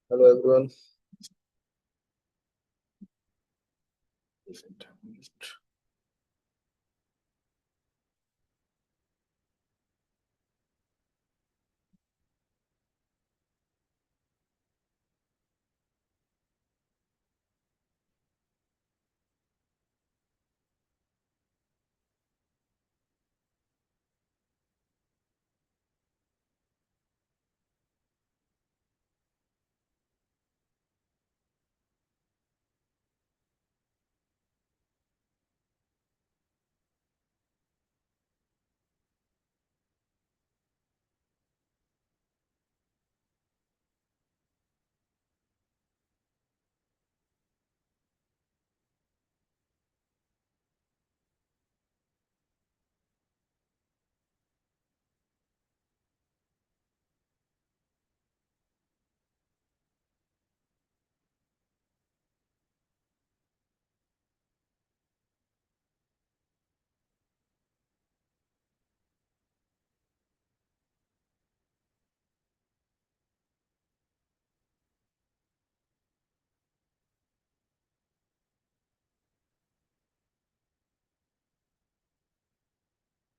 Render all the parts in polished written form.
Hello everyone.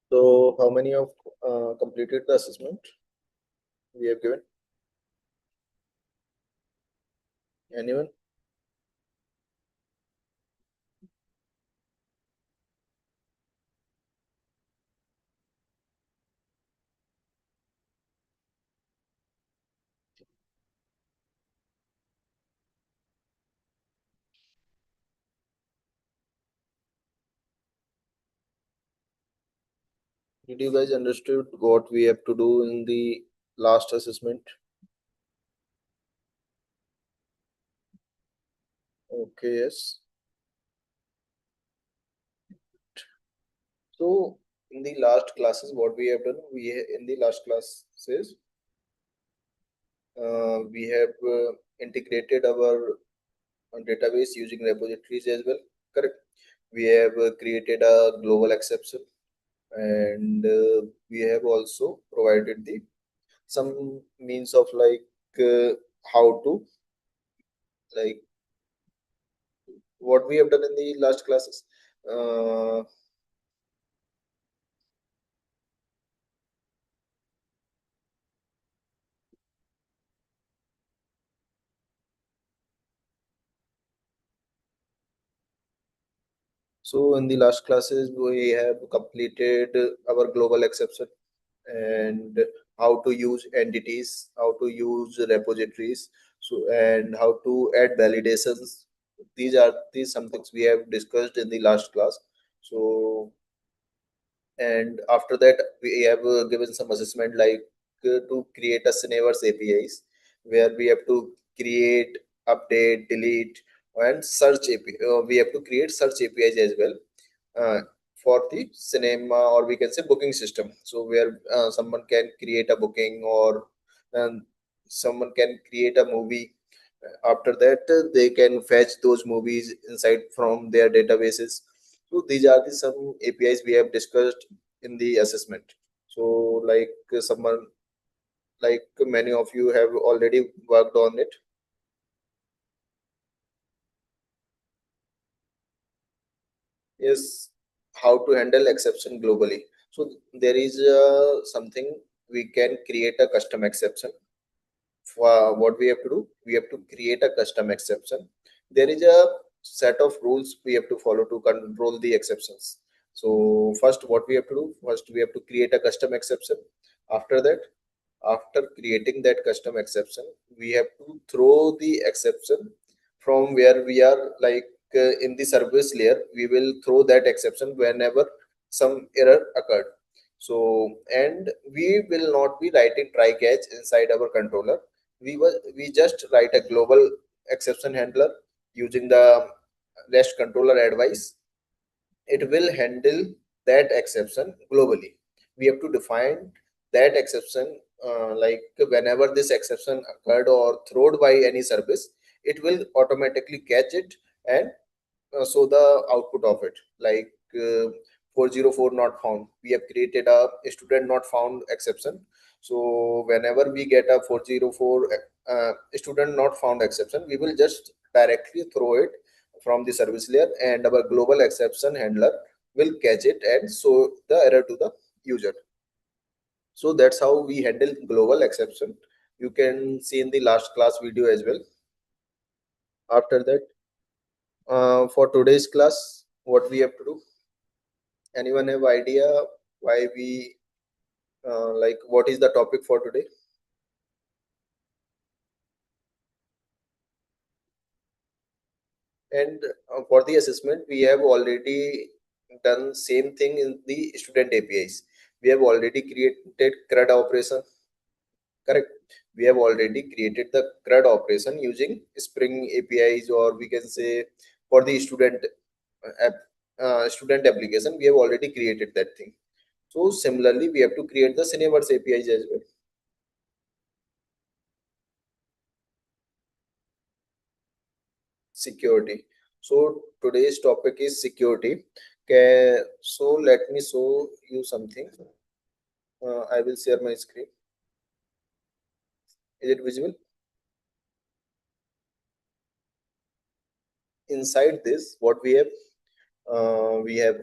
So, how many of completed the assessment we have given? Anyone? Did you guys understood what we have to do in the last assessment? Okay, yes. So, in the last classes, what we have done, in the last classes, we have integrated our database using repositories as well. Correct. We have created a global exception, and we have also provided the some means of how to like what we have done in the last classes. uh, so in the last classes we have completed our global exception and how to use entities, how to use repositories, so and how to add validations. These some things we have discussed in the last class. So, and after that we have given some assessment to create a Cineverse APIs, where we have to create, update, delete, and search API. We have to create search APIs as well uh, for the cinema, or we can say booking system. So where someone can create a booking, or um, someone can create a movie. After that, they can fetch those movies inside from their databases. So these are the some APIs we have discussed in the assessment. So someone, like many of you have already worked on it. Is how to handle exception globally. So there is something, we can create a custom exception. For what we have to do, we have to create a custom exception. There is a set of rules we have to follow to control the exceptions. So first, what we have to do, first we have to create a custom exception. After that, after creating that custom exception, we have to throw the exception from where we are, in the service layer. We will throw that exception whenever some error occurred. So, and we will not be writing try catch inside our controller. We just write a global exception handler using the REST controller advice. It will handle that exception globally. We have to define that exception, whenever this exception occurred or thrown by any service, it will automatically catch it and show the output of it. 404 not found, we have created a student not found exception. So whenever we get a 404 student not found exception, we will just directly throw it from the service layer, and our global exception handler will catch it and show the error to the user. So that's how we handle global exception. You can see in the last class video as well. After that, for today's class, what we have to do? Anyone have idea why we like what is the topic for today? And for the assessment, we have already done same thing in the student APIs. We have already created CRUD operation, correct? We have already created the CRUD operation using Spring APIs, or we can say for the app, student application, we have already created that thing. So similarly, we have to create the Cineverse APIs as well. Security. So today's topic is security. Okay, so let me show you something. I will share my screen. Is it visible? Inside this, what we have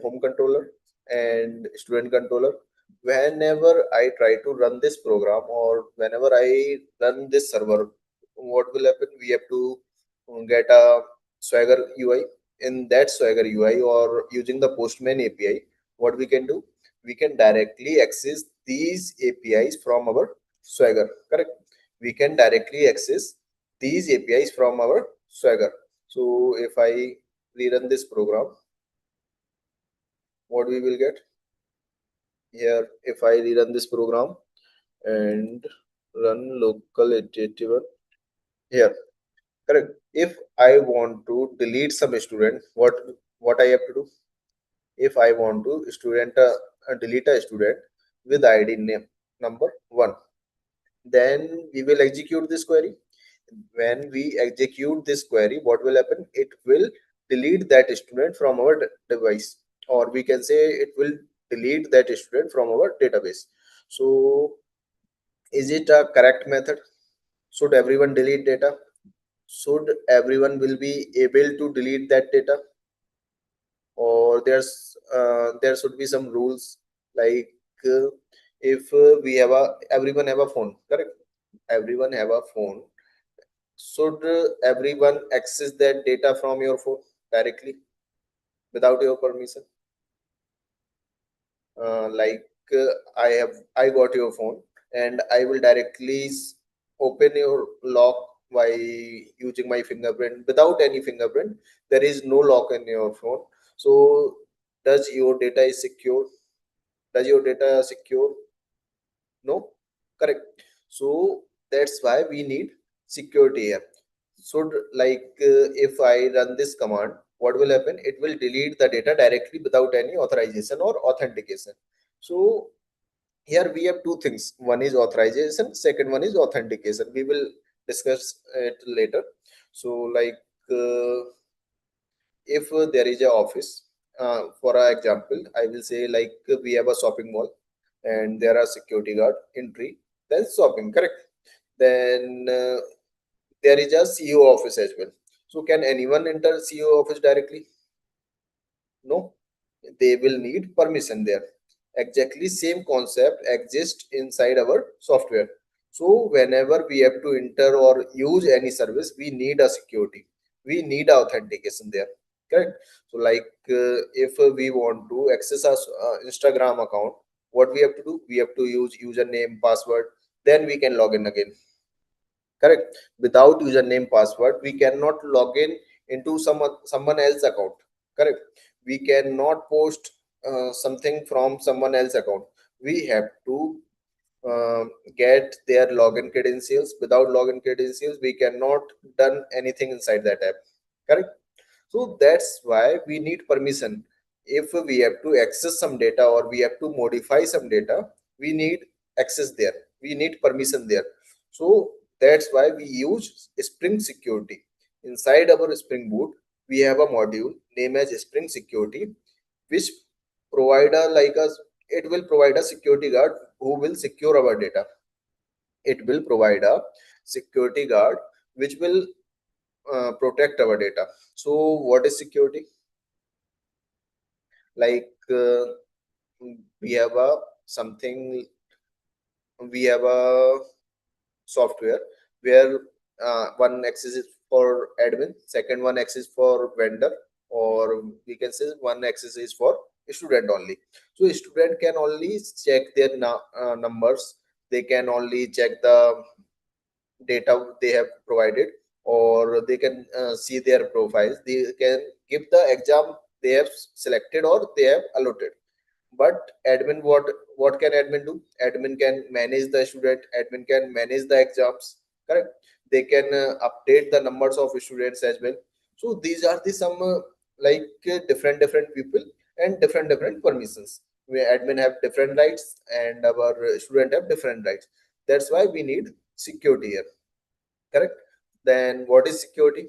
home controller and student controller. Whenever I try to run this program, or whenever I run this server, what will happen? We have to get a Swagger UI. In that Swagger UI, or using the Postman API, what we can do, we can directly access these APIs from our Swagger, correct? We can directly access these APIs from our Swagger. So if I rerun this program, what we will get here, if I rerun this program and run local 81 here, correct? If I want to delete some student, what I have to do? If I want to delete a student with ID name number 1, then we will execute this query. When we execute this query, what will happen? It will delete that student from our device, or we can say it will delete that student from our database. So is it a correct method? Should everyone delete data? Should everyone will be able to delete that data? Or there should be some rules, like if we have a everyone have a phone, correct? Everyone have a phone. Should everyone access that data from your phone directly without your permission? Like I got your phone, and I will directly open your lock by using my fingerprint. Without any fingerprint, there is no lock in your phone. So does your data is secure? Does your data secure? No, correct. So that's why we need security here. So if I run this command, what will happen? It will delete the data directly without any authorization or authentication. So here we have two things. One is authorization, second one is authentication. We will discuss it later. So uh, if there is a office, for example, I will say we have a shopping mall, and there are security guard entry, then shopping, correct? Then there is a CEO office as well. So can anyone enter CEO office directly? No, they will need permission there. Exactly same concept exists inside our software. So whenever we have to enter or use any service, we need a security, we need authentication there, correct? So if we want to access our Instagram account, what we have to do? We have to use username, password, then we can log in again, correct? Without username, password, we cannot log in into someone else account, correct? We cannot post something from someone else account. We have to get their login credentials. Without login credentials, we cannot done anything inside that app, correct? So that's why we need permission. If we have to access some data, or we have to modify some data, we need access there. We need permission there. So that's why we use Spring Security. Inside our Spring Boot, we have a module named as Spring Security, which provide a like us. It will provide a security guard who will secure our data. It will provide a security guard which will protect our data. So what is security? Like we have a something, we have a software where one access is for admin, second one access for vendor, or we can say one access is for student only. So student can only check their numbers, they can only check the data they have provided, or they can see their profiles, they can give the exam they have selected or they have allotted. But admin, what can admin do? Admin can manage the student, admin can manage the exams, correct? They can update the numbers of students as well. So these are the some different people and different permissions, where admin have different rights and our student have different rights. That's why we need security here, correct? Then what is security?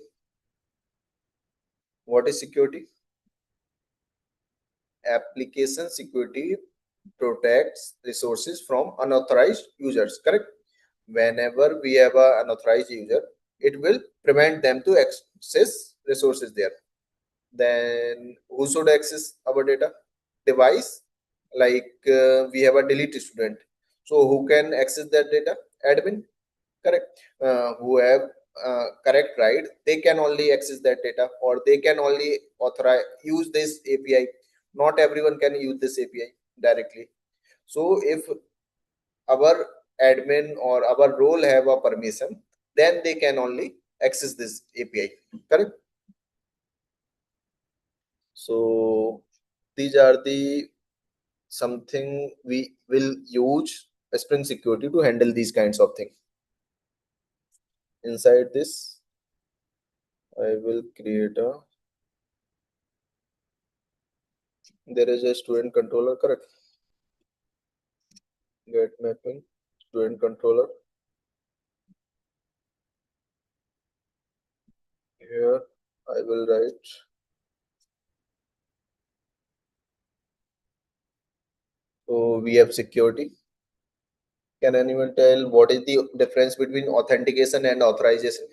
What is security? Application security protects resources from unauthorized users, correct? Whenever we have a unauthorized user, it will prevent them to access resources there. Then who should access our data? Device, like we have a delete student, so who can access that data? Admin, correct? Who have correct right, they can only access that data, or they can only authorize use this API. Not everyone can use this API directly. So if our admin or our role have a permission, then they can only access this API, correct? So these are the something we will use Spring Security to handle these kinds of things. Inside this, I will create a, there is a student controller, correct? Get mapping, student controller. Here I will write, so we have security. Can anyone tell what is the difference between authentication and authorization?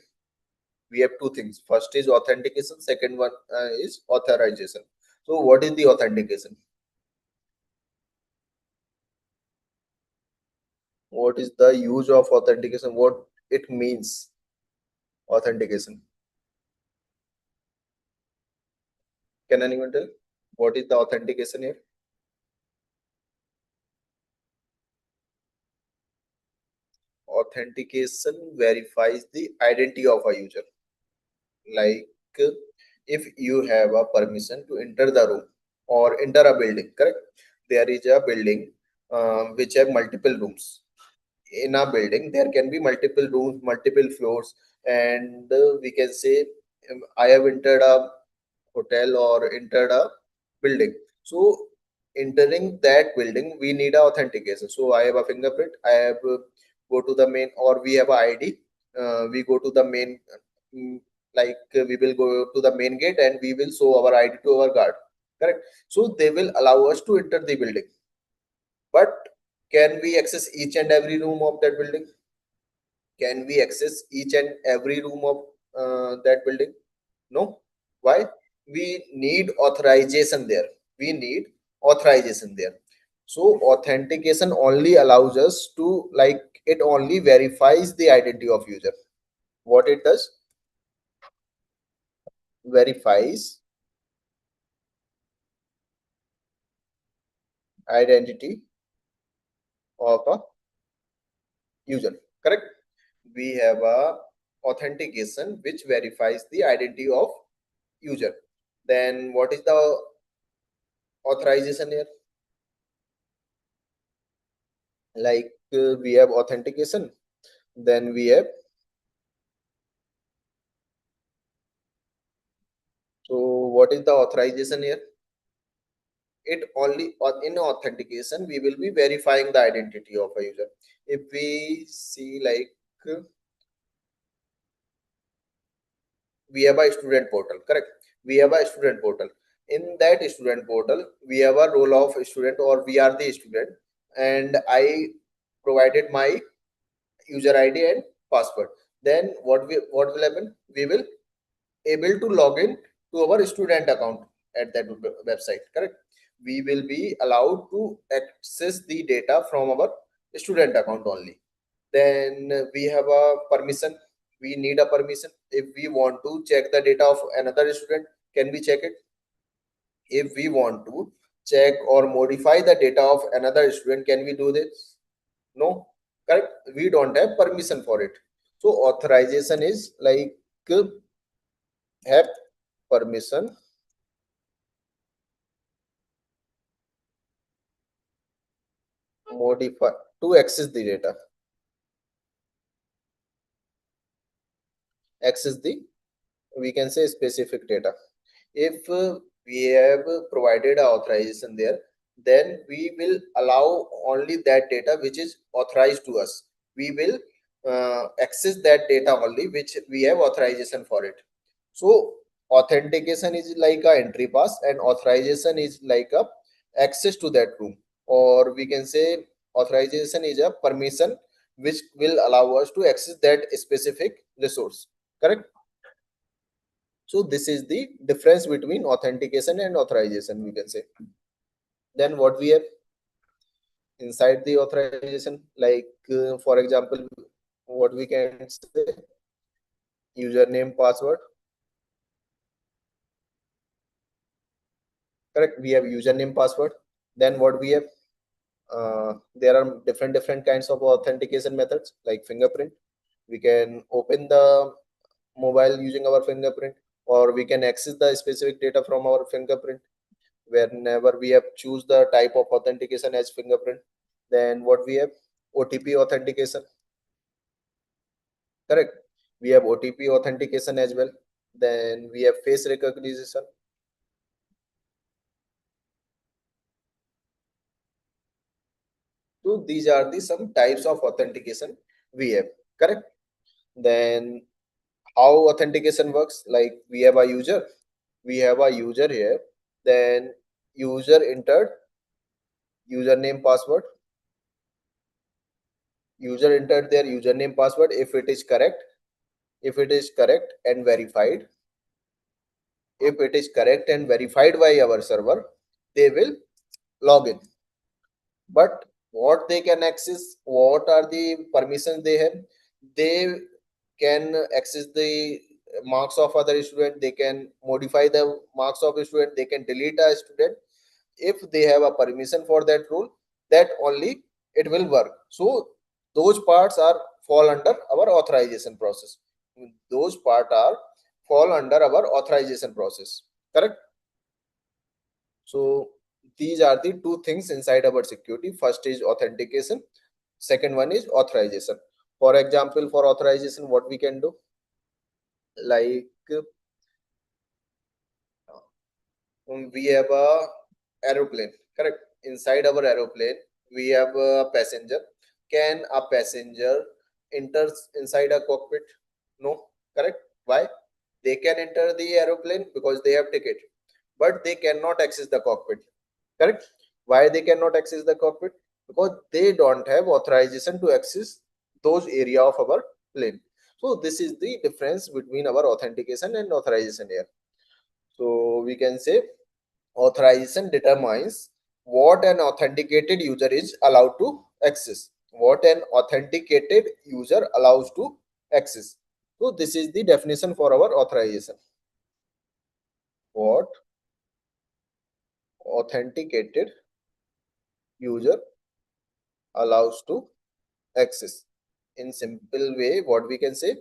We have two things. First is authentication, second one is authorization. So what is the authentication? What is the use of authentication? What it means, authentication? Can anyone tell what is the authentication here? Authentication verifies the identity of a user. Like if you have a permission to enter the room or enter a building, correct? There is a building which have multiple rooms. In a building there can be multiple rooms, multiple floors, and we can say I have entered a hotel or entered a building. So entering that building we need a authentication. So I have a fingerprint, I have go to the main, or we have a ID, we go to the main, mm, we will go to the main gate and we will show our ID to our guard, correct? So they will allow us to enter the building. But can we access each and every room of that building? Can we access each and every room of that building? No. Why? We need authorization there. We need authorization there. So authentication only allows us to, it only verifies the identity of user. What it does? Verifies identity of a user. Correct? We have a authentication which verifies the identity of user. Then what is the authorization here? We have authentication, then we have, so what is the authorization here? It only, in authentication we will be verifying the identity of a user. If we see, we have a student portal, correct? We have a student portal. In that student portal we have a role of student, or we are the student, and I provided my user ID and password. Then what will happen, we will able to log in to our student account at that website, correct? We will be allowed to access the data from our student account only. Then we have a permission, we need a permission. If we want to check the data of another student, can we check it? If we want to check or modify the data of another student, can we do this? No, correct, we don't have permission for it. So authorization is like have permission modify to access the data, access the, we can say, specific data. If we have provided a authorization there, then we will allow only that data which is authorized to us. We will access that data only which we have authorization for it. So authentication is like a entry pass and authorization is like a access to that room, or we can say authorization is a permission which will allow us to access that specific resource, correct? So this is the difference between authentication and authorization, we can say. Then what we have inside the authorization, like for example, what we can say, username, password, correct? We have username, password. Then what we have, there are different kinds of authentication methods like fingerprint. We can open the mobile using our fingerprint, or we can access the specific data from our fingerprint whenever we have choose the type of authentication as fingerprint. Then what we have, OTP authentication, correct? We have OTP authentication as well. Then we have face recognition. So these are the some types of authentication we have, correct? Then how authentication works, like we have a user, we have a user here. Then user entered username, password, user entered their username, password. If it is correct, if it is correct and verified, if it is correct and verified by our server, they will log in. But what they can access, what are the permissions they have, they can access the marks of other student, they can modify the marks of a student, they can delete a student. If they have a permission for that rule, that only it will work. So those parts are fall under our authorization process, those part are fall under our authorization process, correct? So these are the two things inside our security. First is authentication, second one is authorization. For example, for authorization, what we can do, like we have a aeroplane, correct? Inside our aeroplane we have a passenger. Can a passenger enters inside a cockpit? No, correct. Why? They can enter the aeroplane because they have ticket, but they cannot access the cockpit, correct? Why they cannot access the cockpit? Because they don't have authorization to access those area of our plane. So this is the difference between our authentication and authorization here. So we can say authorization determines what an authenticated user is allowed to access, what an authenticated user allows to access. So this is the definition for our authorization. What authenticated user allows to access. In simple way, what we can say,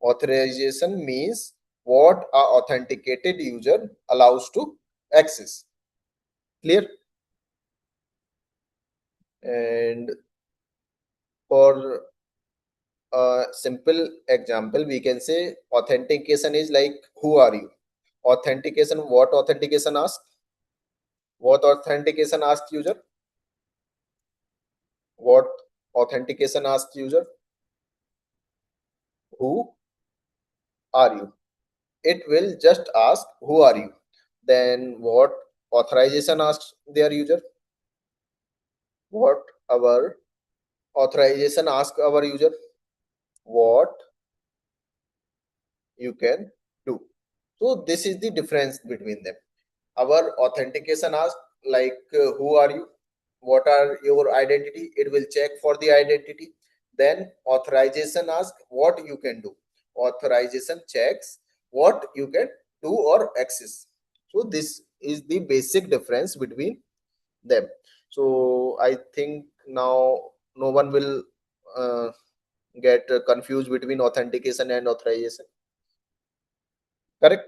authorization means what a authenticated user allows to access. Clear? And for a simple example, we can say authentication is like who are you? Authentication, what authentication asks? What authentication asks user? What authentication asks user? Who are you? It will just ask who are you. Then what authorization asks their user? What our authorization asks our user? what you can do. So this is the difference between them. Our authentication asks like who are you, what are your identity, it will check for the identity. Then authorization asks what you can do, authorization checks what you can do or access. So this is the basic difference between them. So I think now no one will uh, get confused between authentication and authorization, correct?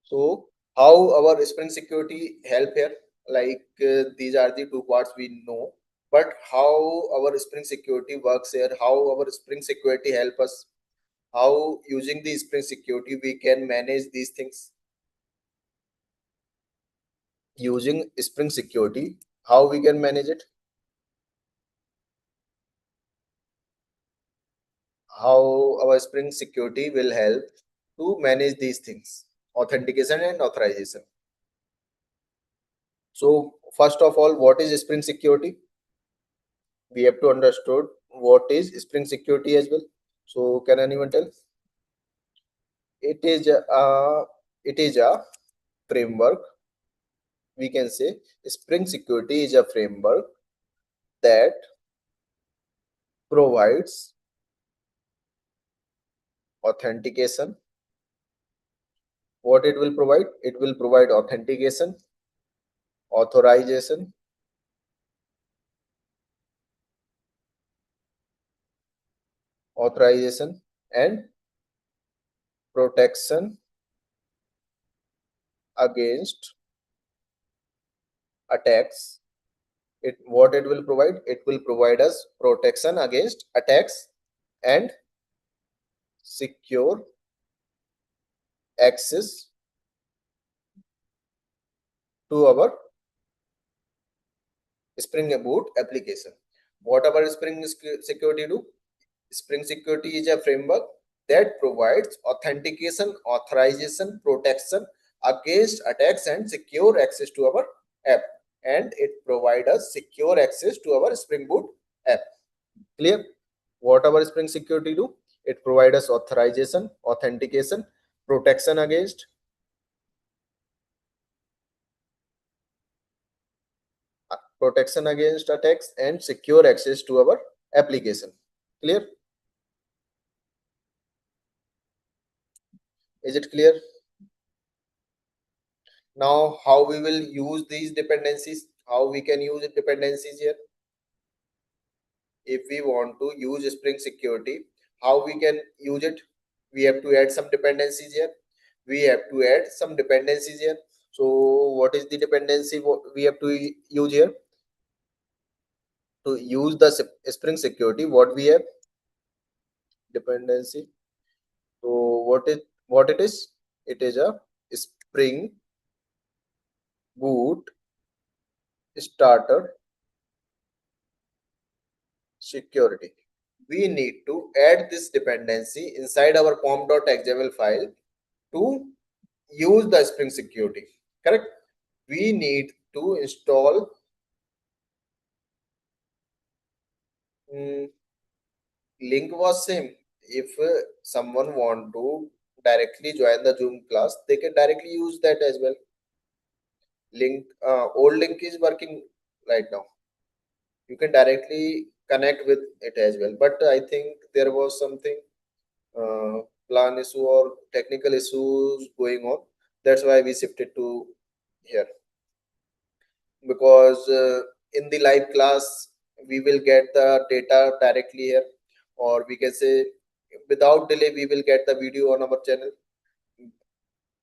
So how our Spring Security help here? Like these are the two parts we know, but how our Spring Security works here? How our Spring Security help us? How using the Spring Security we can manage these things? Using Spring Security, how we can manage it? How our Spring Security will help to manage these things? Authentication and authorization. So first of all, what is Spring Security? We have to understood what is Spring Security as well. So can anyone tell? It is a framework. We can say Spring Security is a framework that provides authentication. What it will provide? It will provide authentication, authorization, and protection against attacks. It what it will provide? It will provide us protection against attacks and secure access to our Spring Boot application. What our Spring Security do? Spring Security is a framework that provides authentication, authorization, protection against attacks and secure access to our app. And it provides us secure access to our Spring Boot app. Clear? What our Spring Security do? It provides us authorization, authentication, protection against attacks and secure access to our application. Clear? Is it clear? Now how we will use these dependencies, how we can use dependencies here? If we want to use Spring Security, how we can use it? We have to add some dependencies here. So what is the dependency we have to use here to use the Spring Security? What we have? Dependency. So what it is? It is a Spring Boot starter security. We need to add this dependency inside our pom.xml file to use the Spring Security, correct? We need to install link was same. If someone want to directly join the Zoom class, they can directly use that as well. Link old link is working right now. You can directly connect with it as well, but I think there was something uh, plan issue or technical issues going on. That's why we shifted to here, because in the live class we will get the data directly here, or we can say without delay we will get the video on our channel.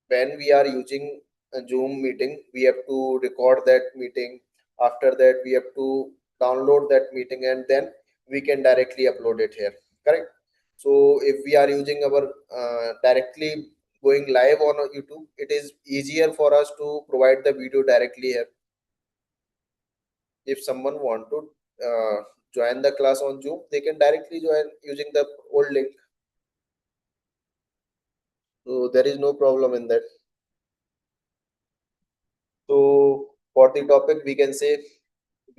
When we are using a Zoom meeting, we have to record that meeting. After that we have to download that meeting, and then we can directly upload it here, correct? So if we are using our directly going live on YouTube, it is easier for us to provide the video directly here. If someone want to join the class on Zoom, they can directly join using the old link. So there is no problem in that. So for the topic, we can say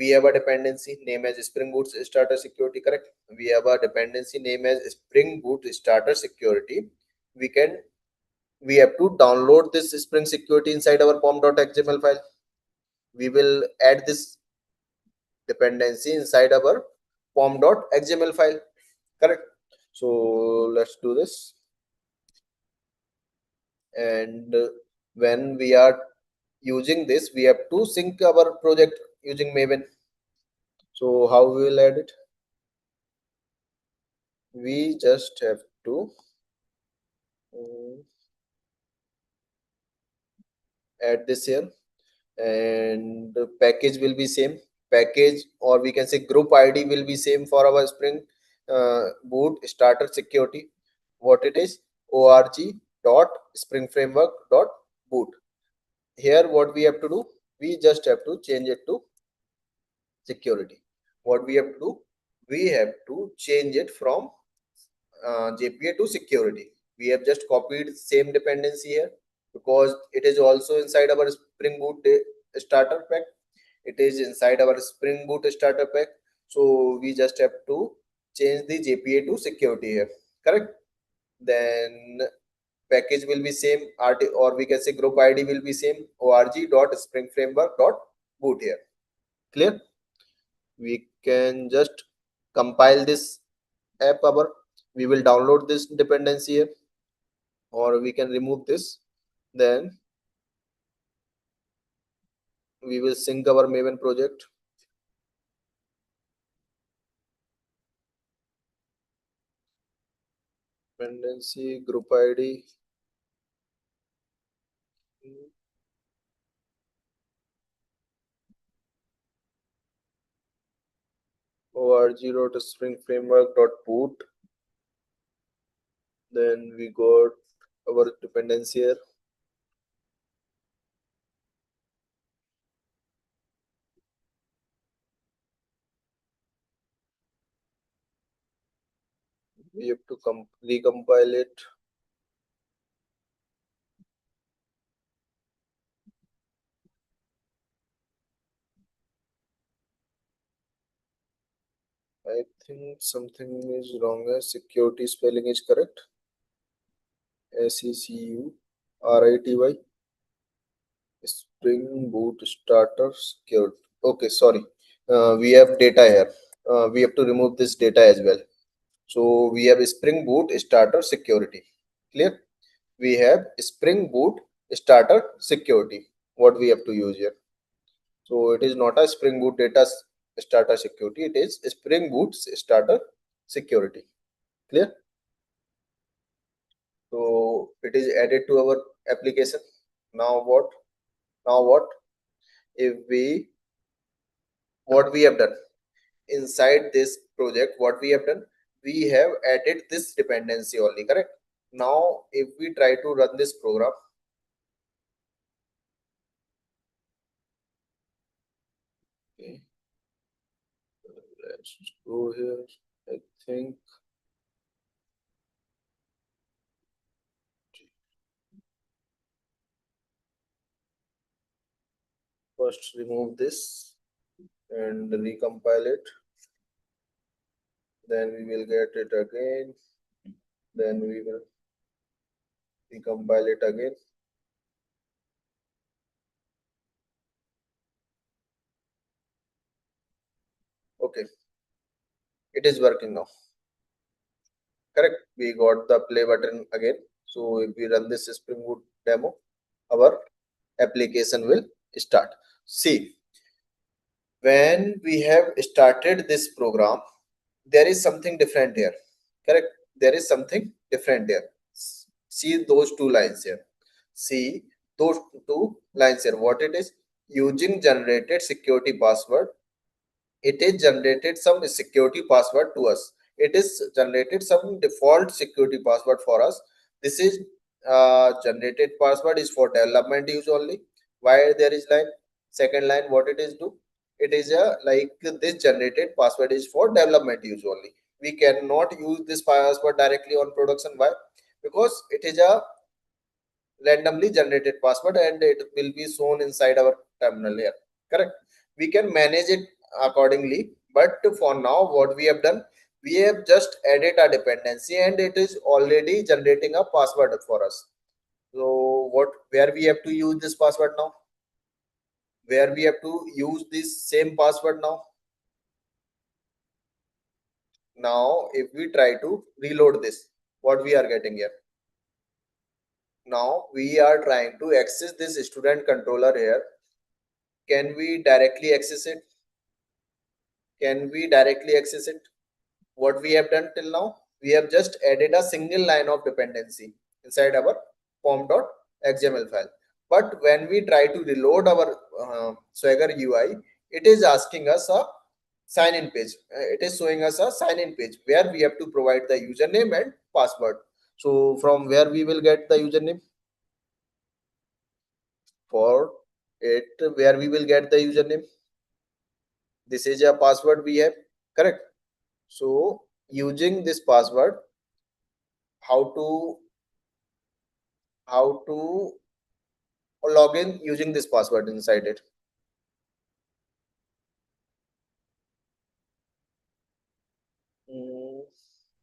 we have a dependency name as Spring Boot Starter Security, correct? We have a dependency name as Spring Boot Starter Security. We have to download this Spring Security inside our pom.xml file. We will add this dependency inside our pom.xml file, correct? So let's do this. And when we are using this, we have to sync our project using Maven. So how we will add it? We just have to add this here, and the package will be same. Package, or we can say group ID, will be same for our Spring Boot Starter Security. What it is? org dot spring framework dot boot. Here what we have to do, we just have to change it to security. What we have to do, we have to change it from JPA to security. We have just copied same dependency here because it is also inside our Spring Boot starter pack. It is inside our Spring Boot starter pack. So we just have to change the JPA to security here, correct? Then package will be same, RT, or we can say group ID will be same, org.springframework.boot here. Clear? We can just compile this app our. We will download this dependency here, or we can remove this. Then we will sync our Maven project. Dependency group ID. org.springframework.boot. Then we got our dependency here. We have to recompile it. I think something is wrong here. Security spelling is correct. SECURITY. Spring Boot Starter Security. Okay, sorry. We have data here. We have to remove this data as well. So we have Spring Boot Starter Security. Clear? We have Spring Boot Starter Security. What we have to use here? So it is not a Spring Boot data starter security. It is Spring Boot Starter Security. Clear? So it is added to our application. Now what? Now what? If we what we have done inside this project, what we have done, we have added this dependency only, correct? Now if we try to run this program, okay, let's go here. I think first remove this and recompile it. Then we will get it again. Then we will recompile it again. Okay, it is working now. Correct. We got the play button again. So if we run this Spring Boot demo, our application will start. See, when we have started this program, there is something different here. Correct. There is something different here. See those two lines here. See those two lines here. What it is? Using generated security password, it is generated some security password to us. It is generated some default security password for us. This is generated password is for development use only. Why there is line? Second line, what it is do? It is a like this generated password is for development use only. We cannot use this password directly on production. Why? Because it is a randomly generated password and it will be shown inside our terminal here, correct? We can manage it accordingly. But for now, what we have done, we have just added a dependency and it is already generating a password for us. So where we have to use this password now? Where we have to use this same password now? Now, if we try to reload this, what we are getting here? Now we are trying to access this student controller here. Can we directly access it? Can we directly access it? What we have done till now, we have just added a single line of dependency inside our form.xml file. But when we try to reload our Swagger UI, it is asking us a sign in page. It is showing us a sign in page where we have to provide the username and password. So from where we will get the username? For it, where we will get the username? This is a password we have, correct? So using this password, how to how to log in using this password inside it? Mm,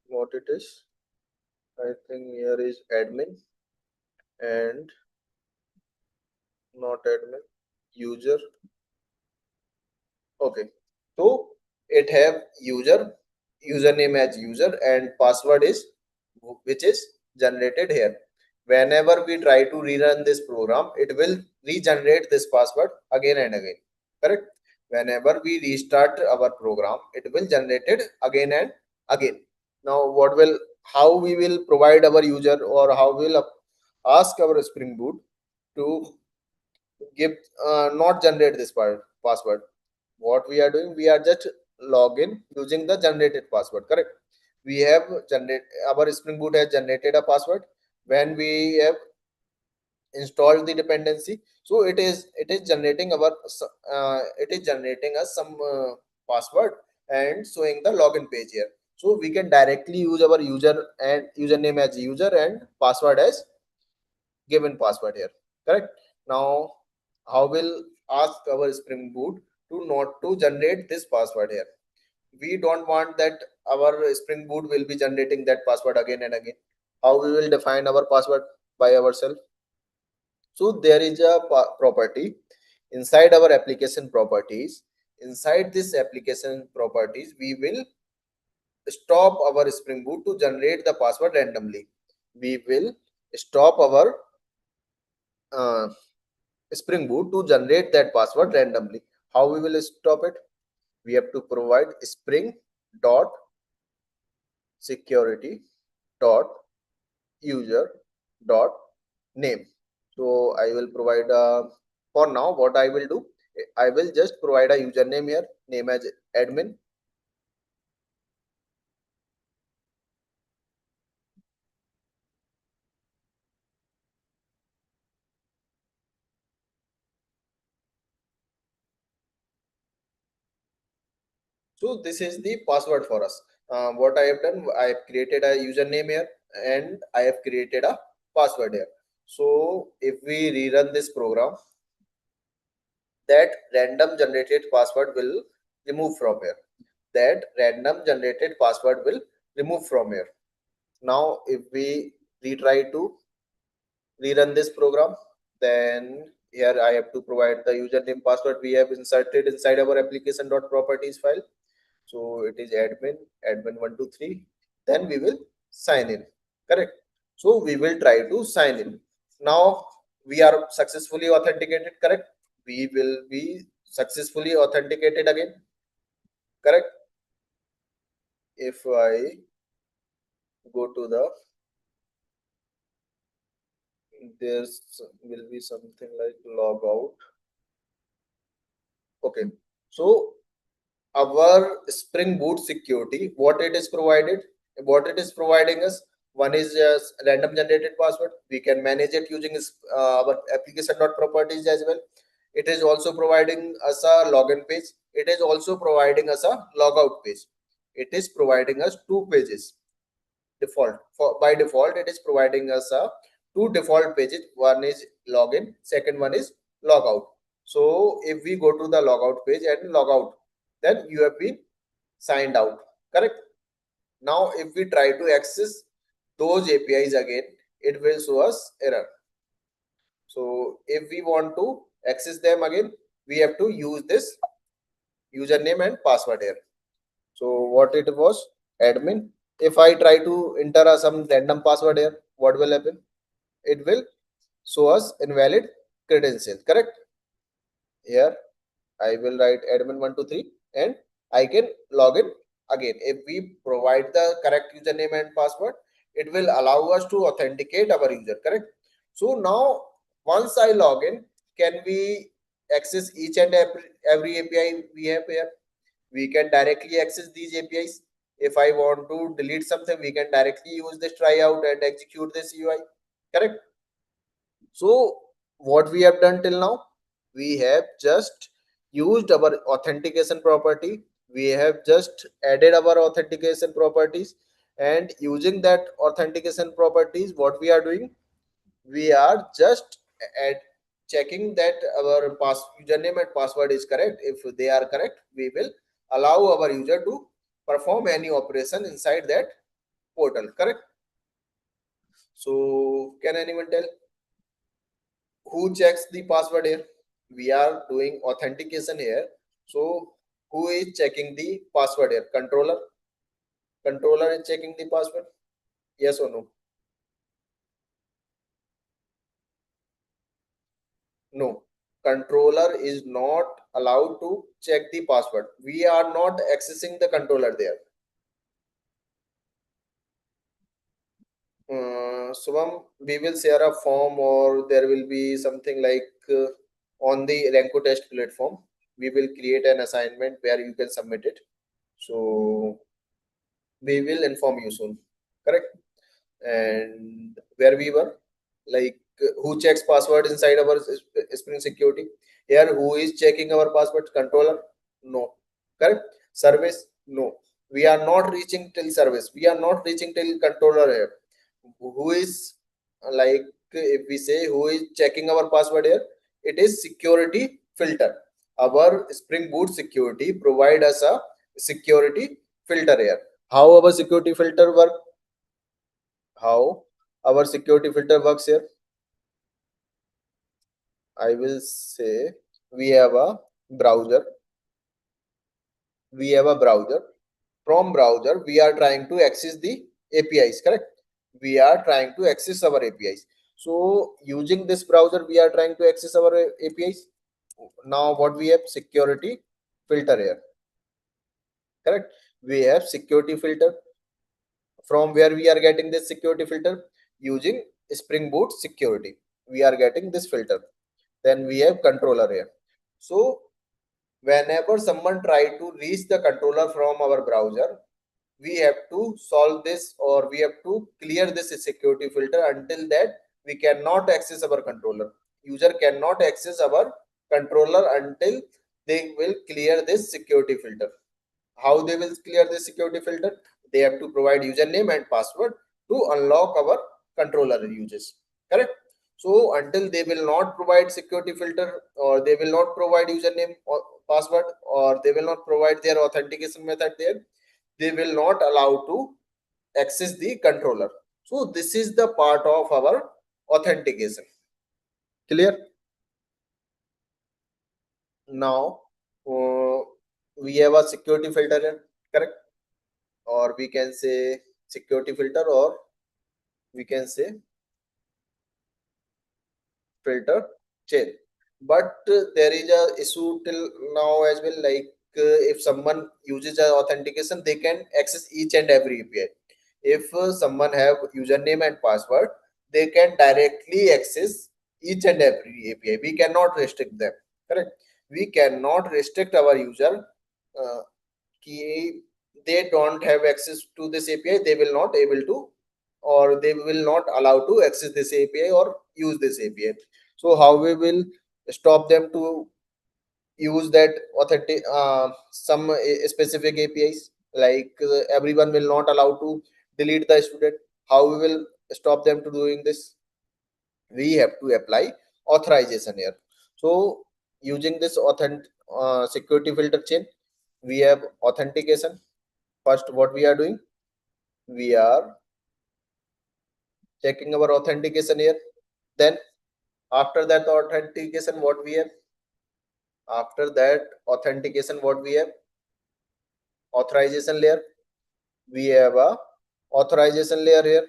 what it is? I think here is admin and not admin, user. Okay, so it have username as user and password is which is generated here. Whenever we try to rerun this program, it will regenerate this password again and again, correct? Whenever we restart our program, it will generate it again and again. Now how we will provide our user, or how we'll ask our Spring Boot to give not generate this password? What we are doing, we are just login using the generated password, correct? We have generate Our Spring Boot has generated a password when we have installed the dependency. So it is generating it is generating us some password and showing the login page here. So we can directly use our username as user and password as given password here, correct? Now how will ask our Spring Boot to not to generate this password here? We don't want that our Spring Boot will be generating that password again and again. How we will define our password by ourselves? So there is a property inside our application properties. Inside this application properties, we will stop our Spring Boot to generate the password randomly. We will stop our uh, Spring Boot to generate that password randomly. How we will stop it? We have to provide Spring dot security dot user dot name. So I will provide for now what I will do, I will just provide a username here, name as admin. So this is the password for us. What I have done, I have created a username here and I have created a password here. So if we rerun this program, that random generated password will remove from here. That random generated password will remove from here. Now if we retry to rerun this program, then here I have to provide the username password we have inserted inside our application.properties file. So it is admin123. Then we will sign in, correct? So we will try to sign in. Now we are successfully authenticated, correct? We will be successfully authenticated again, correct? If I go to the, there's will be something like log out. Okay, so our Spring Boot security, what it is provided, what it is providing us, one is just random generated password. We can manage it using our application.properties as well. It is also providing us a login page. It is also providing us a logout page. It is providing us two pages. By default, it is providing us a two default pages. One is login, second one is logout. So if we go to the logout page and logout, then you have been signed out, correct? Now if we try to access those APIs again, it will show us error. So if we want to access them again, we have to use this username and password here. So what it was, admin. If I try to enter some random password here, what will happen? It will show us invalid credential, correct? Here I will write admin123 and I can log in again. If we provide the correct username and password, it will allow us to authenticate our user, correct? So now once I log in, can we access each and every API we have here? We can directly access these APIs. If I want to delete something, we can directly use this tryout and execute this UI, correct? So what we have done till now, we have just used our authentication property. We have just added our authentication properties, and using that authentication properties, what we are doing, we are just at checking that our username and password is correct. If they are correct, we will allow our user to perform any operation inside that portal, correct? So can anyone tell who checks the password here? We are doing authentication here. So who is checking the password here? Controller is checking the password, yes or no? No, controller is not allowed to check the password. We are not accessing the controller there. Subham, we will share a form, or there will be something like on the Renko test platform. We will create an assignment where you can submit it. So we will inform you soon. Correct? And where we were, like who checks password inside our Spring Security? Here, who is checking our password? Controller? No. Correct? Service? No. We are not reaching till service. We are not reaching till controller here. Who is like if we say who is checking our password here? It is security filter. Our Spring Boot security provide us a security filter here. How our security filter work? How our security filter works here? I will say we have a browser. We have a browser. From browser, we are trying to access the APIs, correct? We are trying to access our APIs. So using this browser, we are trying to access our APIs. Now what we have? Security filter here, correct? We have security filter. From where we are getting this security filter? Using Spring Boot security, we are getting this filter. Then we have controller here. So whenever someone try to reach the controller from our browser, we have to solve this, or we have to clear this security filter. Until that, we cannot access our controller. User cannot access our controller until they will clear this security filter. How they will clear the security filter? They have to provide username and password to unlock our controller uses, correct? So until they will not provide security filter, or they will not provide username or password, or they will not provide their authentication method there, they will not allow to access the controller. So this is the part of our authentication. Clear? Now we have a security filter here, correct? Or we can say security filter, or we can say filter chain. But there is a issue till now as well, like if someone uses a authentication, they can access each and every API. If someone have username and password, they can directly access each and every API. We cannot restrict them, correct? We cannot restrict our user. uh, Ki they don't have access to this API, they will not able to, or they will not allow to access this API or use this API. So how we will stop them to use that authentic some specific APIs? Like everyone will not allow to delete the student. How we will stop them to doing this? We have to apply authorization here. So using this security filter chain, we have authentication. First, what we are doing, we are checking our authentication here. Then after that authentication, what we have? After that authentication, what we have? Authorization layer. We have a authorization layer here.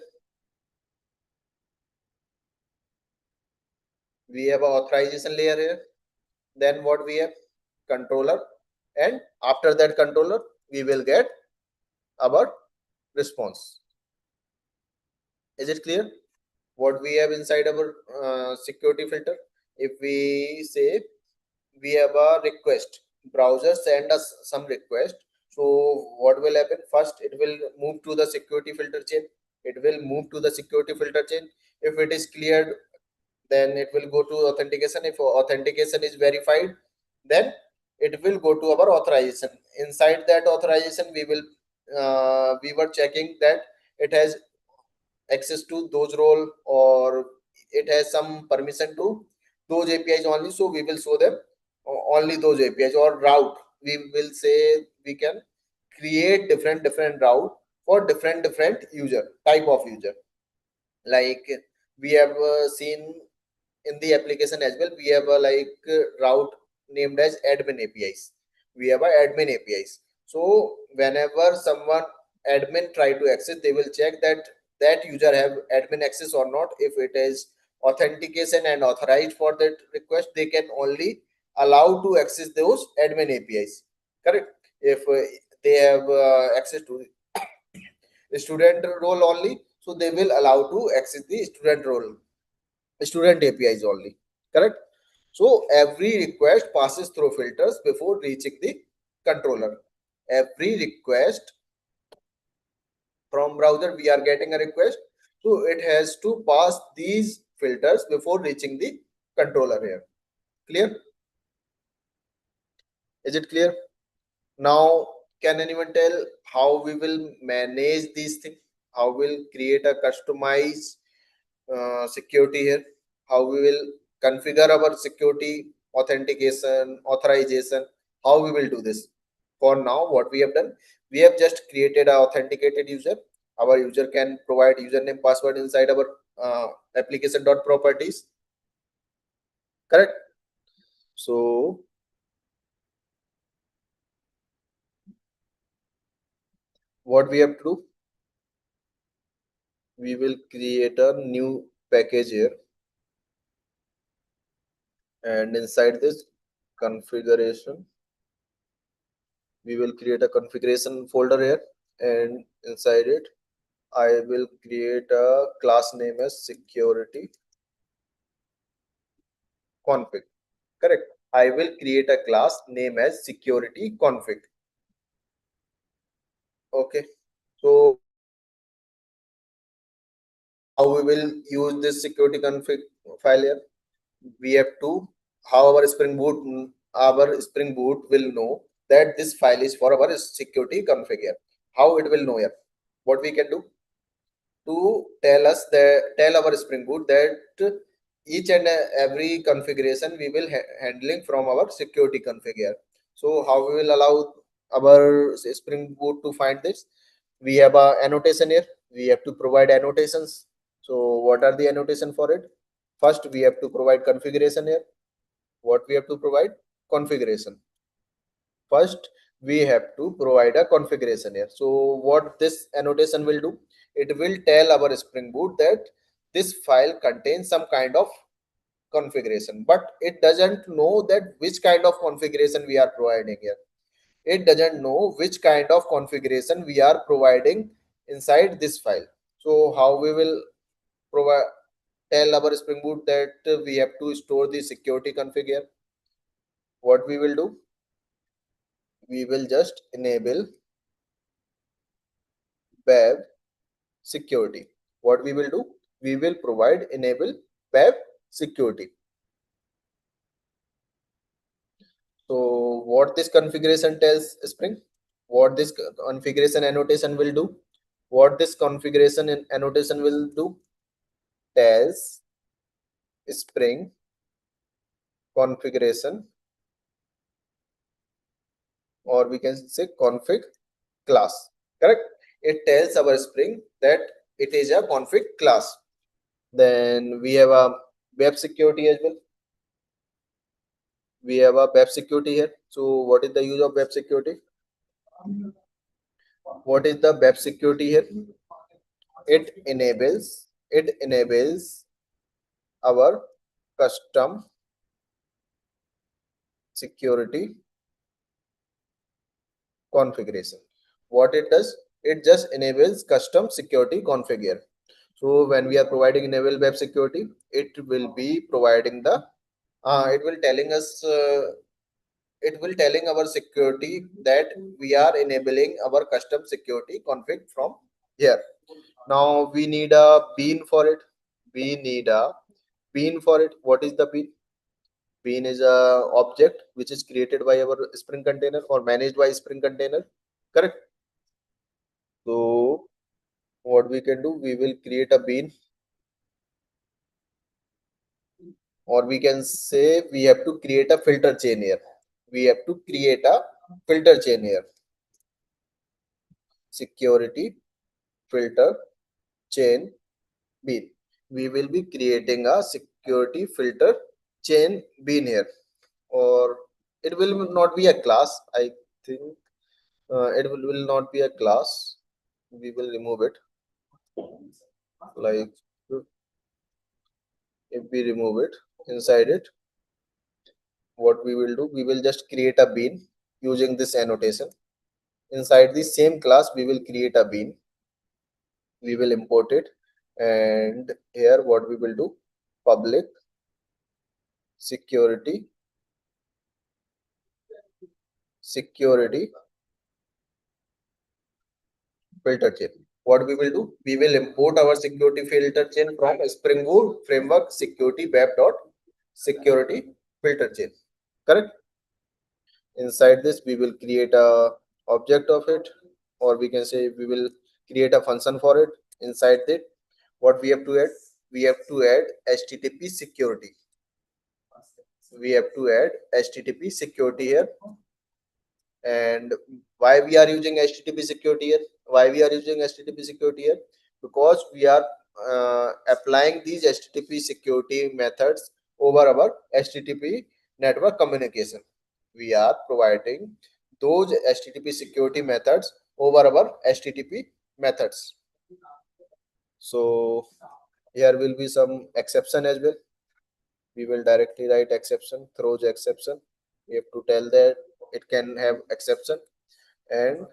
We have a authorization layer here. Then what we have? Controller. And after that controller, we will get our response. Is it clear? What we have inside our security filter? If we say we have a request, browser send us some request, so what will happen? First, it will move to the security filter chain. It will move to the security filter chain. If it is cleared, then it will go to authentication. If authentication is verified, then it will go to our authorization. Inside that authorization, we were checking that it has access to those role, or it has some permission to those APIs only, so we will show them only those APIs. Or route, we will say we can create different route for different user type of user. Like we have seen in the application as well, we have a route named as admin APIs. We have a admin APIs. So whenever someone admin try to access, they will check that that user have admin access or not. If it is authentication and authorized for that request, they can only allow to access those admin APIs. Correct? If they have access to student role only, so they will allow to access the student role, student APIs only. Correct? So every request passes through filters before reaching the controller. Every request from browser, we are getting a request, so it has to pass these filters before reaching the controller here. Clear? Is it clear? Now, can anyone tell how we will manage these things? How we'll create a customized security here? How we will configure our security, authentication, authorization? How we will do this? For now, what we have done, we have just created an authenticated user. Our user can provide username, password inside our application dot properties. Correct? So what we have to do? We will create a new package here, and inside this configuration, we will create a configuration folder here, and inside it I will create a class name as security config. Correct? I will create a class name as security config. Okay, so how we will use this security config file here? We have to, how our spring boot will know that this file is for our security config here. How it will know here? What we can do to tell us that, tell our spring boot that each and every configuration we will handling from our security config here. So how we will allow our spring boot to find this? We have a annotation here. We have to provide annotations. So what are the annotation for it? First, we have to provide configuration here. What we have to provide? Configuration. First, we have to provide a configuration here. So what this annotation will do, it will tell our spring boot that this file contains some kind of configuration, but it doesn't know that which kind of configuration we are providing here. It doesn't know which kind of configuration we are providing inside this file. So how we will provide, tell our spring boot that we have to store the security config here? What we will do, we will just enable web security. What we will do, we will provide enable web security. So what this configuration tells spring, what this configuration annotation will do, what this configuration annotation will do, tells spring configuration or we can say config class. Correct? It tells our Spring that it is a config class. Then we have a web security as well. We have a web security here. So what is the use of web security? What is the web security here? It enables our custom security configuration. What it does, it just enables custom security configure. So when we are providing enable web security, it will be providing the it will telling us it will telling our security that we are enabling our custom security config from here. Now we need a bean for it. We need a bean for it. What is the bean? Bean is a object which is created by our Spring container or managed by Spring container. Correct? So what we can do, we will create a bean, or we can say we have to create a filter chain here. We have to create a filter chain here. Security filter chain bean. We will be creating a security filter chain bean here, or it will not be a class. I think it will not be a class. We will remove it. Like if we remove it, inside it, what we will do, we will just create a bean using this annotation. Inside the same class, we will create a bean. We will import it, and here what we will do, public security filter chain. What we will do, we will import our security filter chain from Spring Boot framework security web dot security filter chain. Correct? Inside this, we will create a object of it, or we can say we will create a function for it. Inside it, what we have to add, we have to add HTTP security. We have to add HTTP security here. And why we are using HTTP security here? Why we are using HTTP security here? Because we are applying these HTTP security methods over our HTTP network communication. We are providing those HTTP security methods over our HTTP methods. So here will be some exception as well. We will directly write exception, throws exception. We have to tell that it can have exception, and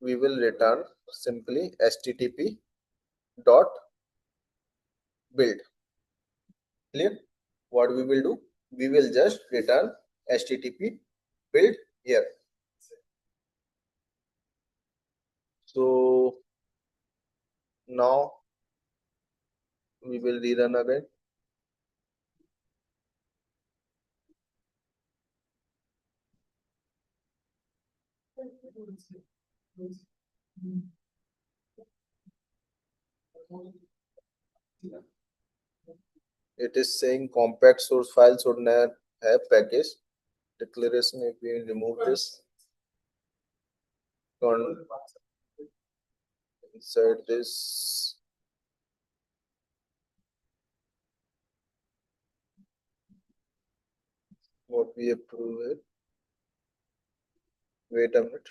we will return simply http dot build. Clear? What we will do, we will just return http build here. So now we will rerun again. It is saying compact source file should not have package declaration. If we remove this, inside this, what we have to do here, wait a minute.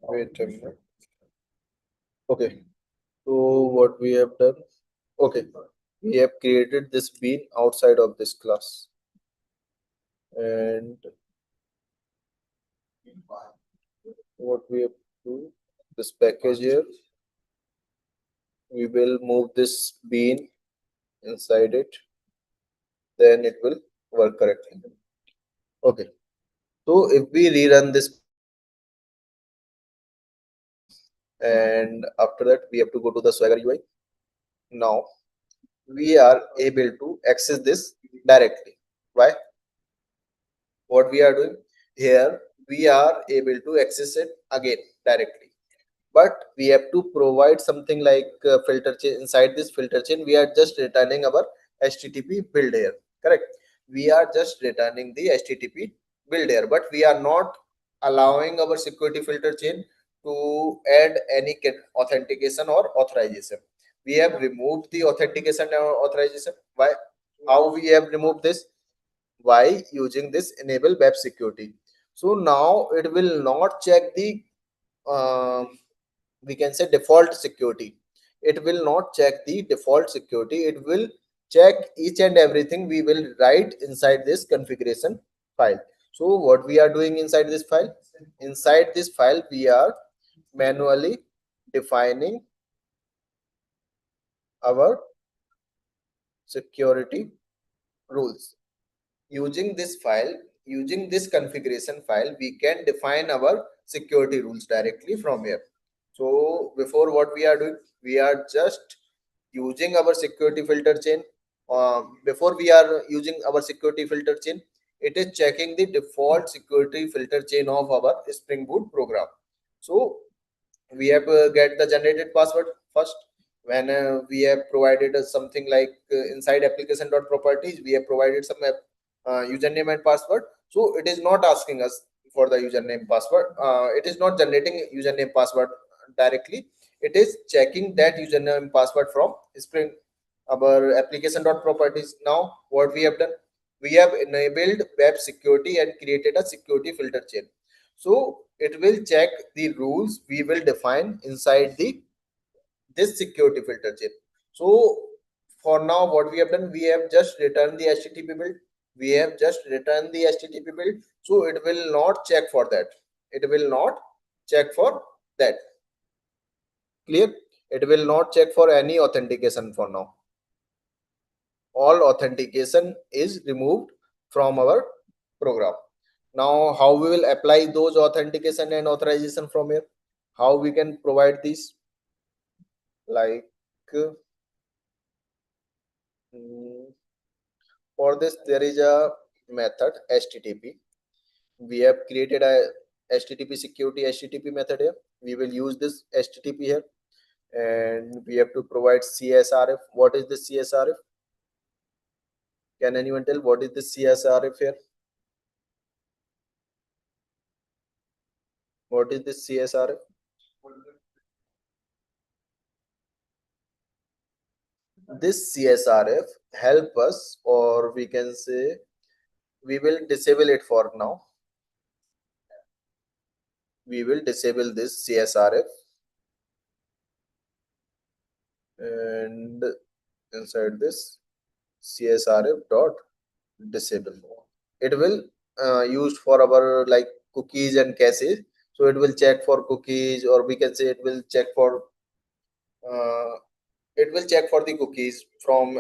Wait a minute. Okay. So what we have done, okay, we have created this bean outside of this class, and what we have to do, this package here, we will move this bean inside it, then it will work correctly. Okay. So if we rerun this and after that we have to go to the Swagger UI. Now we are able to access this directly. Why? What we are doing here, we are able to access it again directly, but we have to provide something like filter chain. Inside this filter chain we are just returning our http build here, correct? We are just returning the http build here, but we are not allowing our security filter chain to add any authentication or authorization. We have removed the authentication or authorization. Why? How we have removed this? By using this enable web security. So now it will not check the we can say default security. It will not check the default security. It will check each and everything we will write inside this configuration file. So what we are doing inside this file? Inside this file we are manually defining our security rules. Using this file, using this configuration file, we can define our security rules directly from here. So before, what we are doing, we are just using our security filter chain. Before we are using our security filter chain, it is checking the default security filter chain of our Spring Boot program. So we have to get the generated password first. When we have provided something like inside application dot properties, we have provided some username and password. So it is not asking us for the username password. It is not generating username password directly. It is checking that username password from Spring our application dot properties. Now what we have done, we have enabled web security and created a security filter chain. So it will check the rules we will define inside the this security filter chain. So for now what we have done, we have just returned the http build. We have just returned the http build. So it will not check for that. It will not check for that. Clear? It will not check for any authentication for now. All authentication is removed from our program. Now how we will apply those authentication and authorization from here? How we can provide these? Like for this there is a method http. We have created a http security http method here. We will use this http here, and we have to provide csrf. What is the csrf? Can anyone tell what is the csrf here? What is this csrf? This csrf help us, or we can say we will disable it for now. We will disable this csrf, and inside this csrf dot disable, it will used for our like cookies and caches. So it will check for cookies, or we can say it will check for uh, the cookies from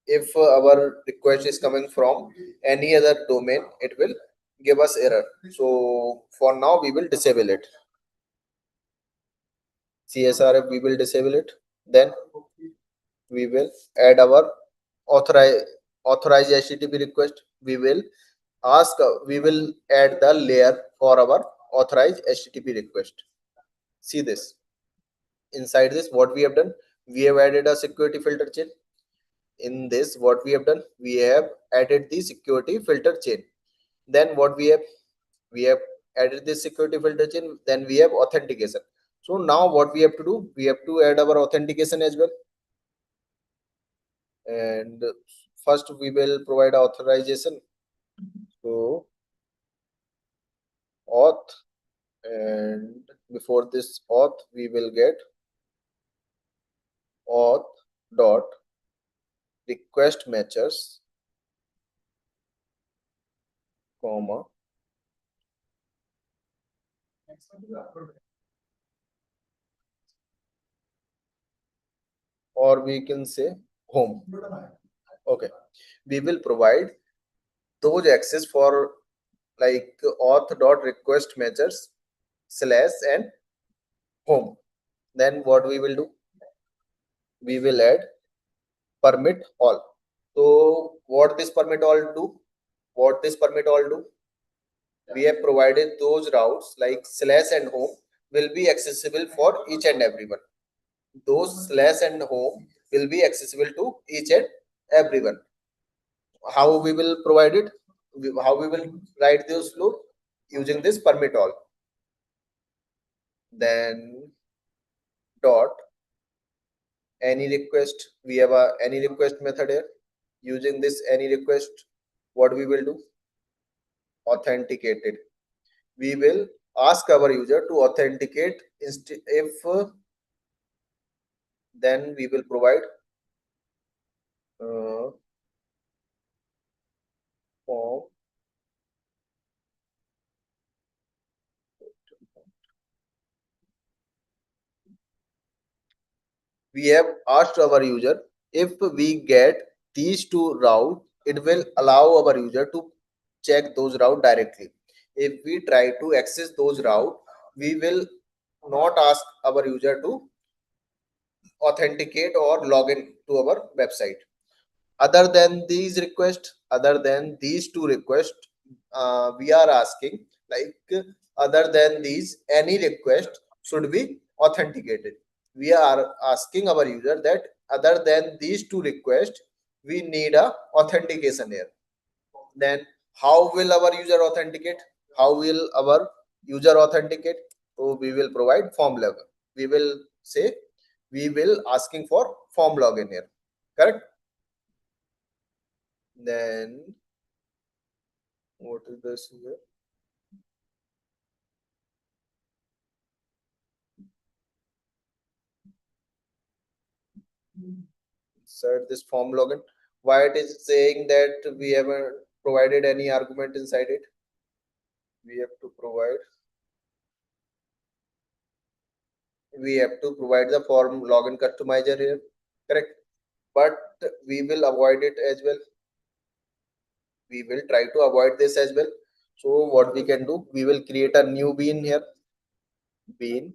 if our request is coming from any other domain, it will give us error. So for now we will disable it. csrf we will disable it. Then we will add our authorize http request. We will ask we will add the layer for our authorized http request. See this. Inside this what we have done, we have added a security filter chain. In this what we have done, we have added the security filter chain. Then what we have added this security filter chain. Then we have authentication. So now what we have to do, we have to add our authentication as well. And first we will provide authorization. So auth, and before this auth we will get auth dot request matchers, comma, or we can say home. Okay, we will provide those access for like auth dot request matchers slash and home. Then what we will do? We will add permit all. So what this permit all do? What this permit all do? We have provided those routes like slash and home will be accessible for each and everyone. Those slash and home will be accessible to each and everyone. How we will provide it? How we will write those flow? Using this permit all. Then dot any request. We have a any request method here. Using this any request, what we will do? Authenticated. We will ask our user to authenticate. If then we will provide uh, form. We have asked our user, if we get these two route, it will allow our user to check those route directly. If we try to access those route, we will not ask our user to authenticate or log in to our website. Other than these requests, other than these two requests, we are asking like other than these any request should be authenticated. We are asking our user that other than these two requests we need a authentication here. Then how will our user authenticate? How will our user authenticate? So we will provide form level. We will say we will asking for form login here, correct? Then what is this here? Inside this form login, why it is saying that we haven't provided any argument inside it? We have to provide. We have to provide the form login customizer here, correct? But we will avoid it as well. We will try to avoid this as well. So what we can do? We will create a new bean here. Bean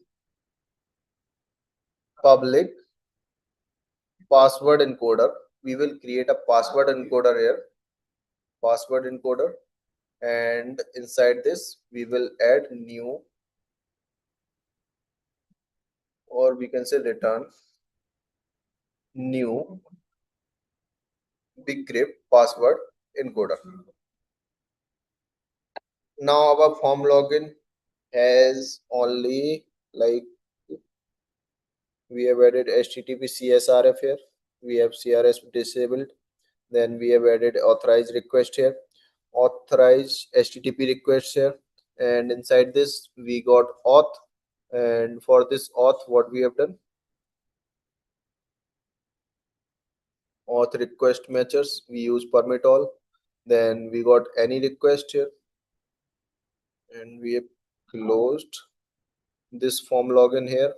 public password encoder. We will create a password encoder here. Password encoder, and inside this we will add new, or we can say return new bcrypt password encoder. Now our form login has only like we have added http csrf here. We have crs disabled. Then we have added authorized request here, authorized http request here, and inside this we got auth. And for this auth, what we have done? Auth request matches, we use permit all. Then we got any request here, and we have closed this form login here.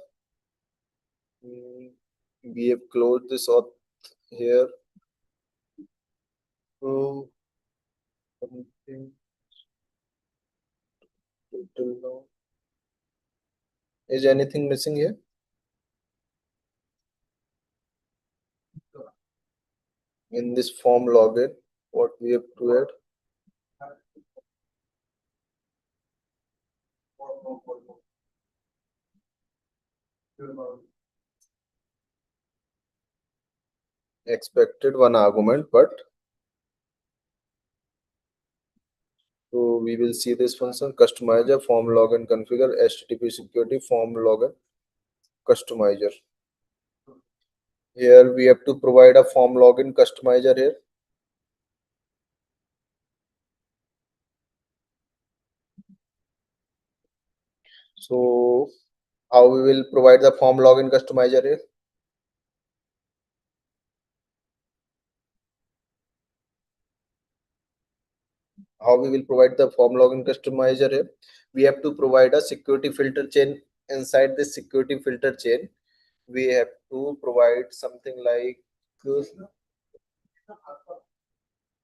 We have closed this auth here. So something till now. Is anything missing here? In this form login, what we have to add? Expected one argument, but so we will see this function customizer form login configure http security form login customizer. Here we have to provide a form login customizer here. So how we will provide the form login customizer here? How we will provide the form login customizer here? We have to provide a security filter chain. Inside this security filter chain, we have to provide something like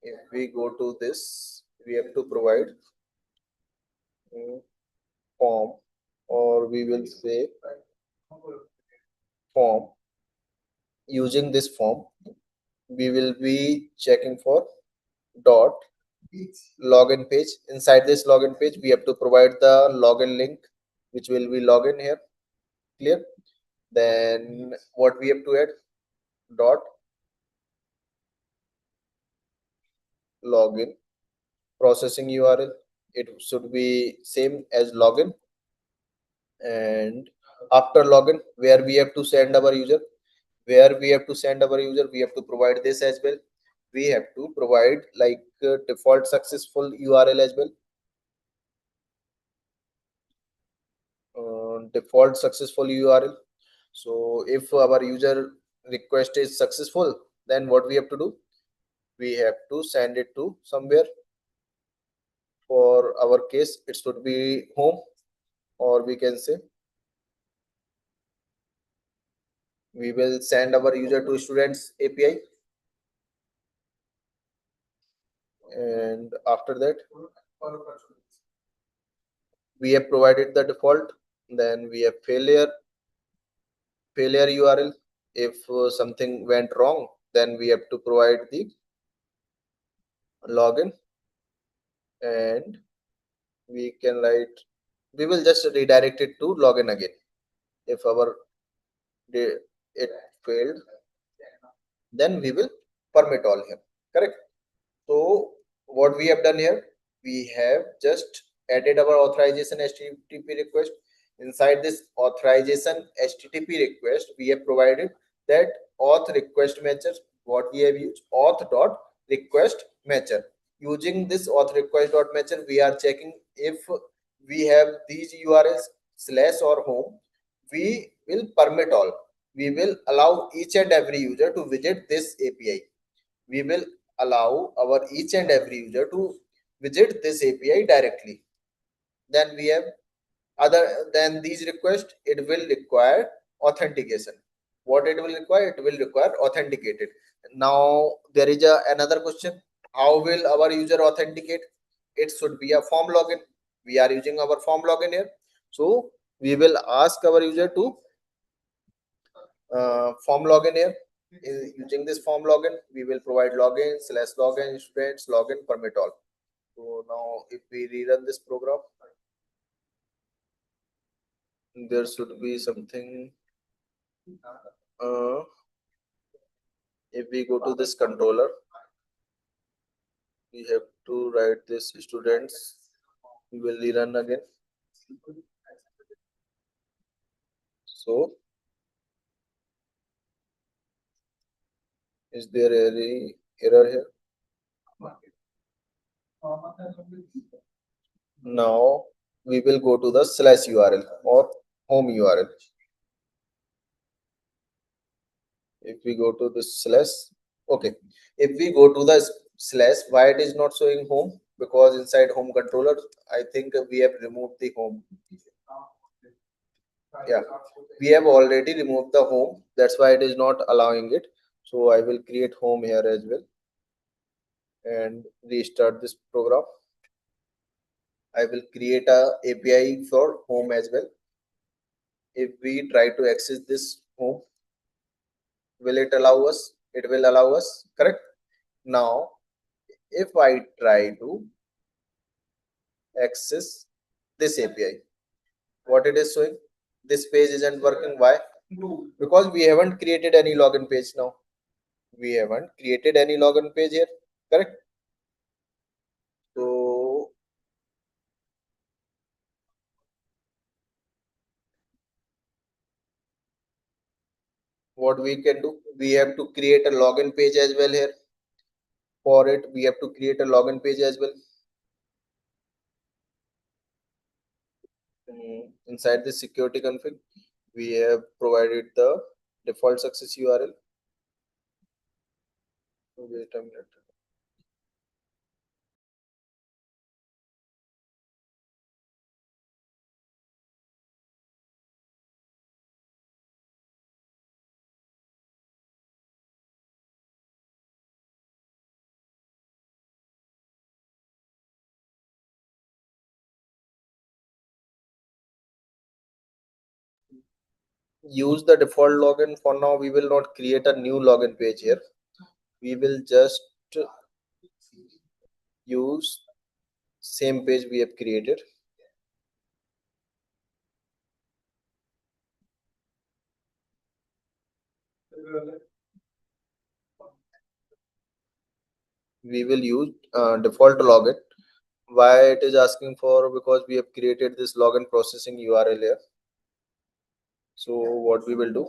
if we go to this, we have to provide form, or we will say form. Using this form, we will be checking for dot login page. Inside this login page, we have to provide the login link, which will be login here. Clear? Then what we have to add? Dot login processing URL. It should be same as login. And after login, where we have to send our user, we have to provide this as well. We have to provide like default successful URL as well. Default successful URL. So if our user request is successful, then what we have to do? We have to send it to somewhere. For our case, it should be home, or we can say we will send our user to students API. And after that, we have provided the default. Then we have failure URL. If something went wrong, then we have to provide the login, and we can write, we will just redirect it to login again. If it failed, then we will permit all here. Correct? So what we have done here, we have just added our authorization HTTP request. Inside this authorization HTTP request, we have provided that auth request matcher. What we have used, auth dot request matcher. Using this auth request dot matcher, we are checking if we have these URLs slash or home. We will permit all. We will allow each and every user to visit this API. We will allow our each and every user to visit this API directly. Then we have other than these requests, it will require authentication. What it will require? It will require authenticated. Now there is another question: how will our user authenticate? It should be a form login. We are using our form login here, so we will ask our user to form login here. Using this form login, we will provide login slash login students login permit all. So now if we rerun this program, there should be something. uh, if we go to this controller, we have to write this students. We will rerun again. So is there any error here? Now we will go to the slash URL or home URL. If we go to the slash, okay, if we go to the slash, why it is not showing home? Because inside home controller, I think we have removed the home. Yeah, we have already removed the home, that's why it is not allowing it. So I will create home here as well and restart this program. I will create a API for home as well. If we try to access this home, will it allow us? It will allow us, correct? Now if I try to access this API, what it is showing? This page isn't working. Why? Because we haven't created any login page. Now we haven't created any login page here, correct? So what we can do, we have to create a login page as well here. For it, we have to create a login page as well. Inside the security config, we have provided the default success URL. Wait a minute. use the default login. For now we will not create a new login page here. We will just use same page we have created. We will use default login. Why it is asking for? Because we have created this login processing URL here. So what we will do,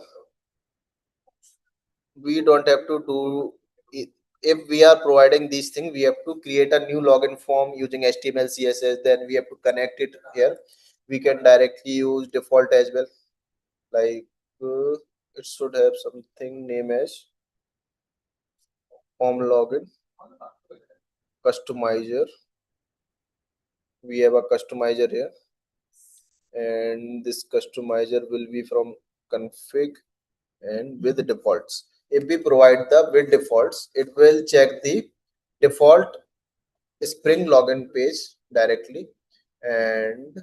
we don't have to do it. If we are providing these things, we have to create a new login form using HTML CSS, then we have to connect it here. We can directly use default as well, like it should have something name as form login customizer. We have a customizer here, and this customizer will be from config and with defaults. If we provide the with defaults, it will check the default Spring login page directly, and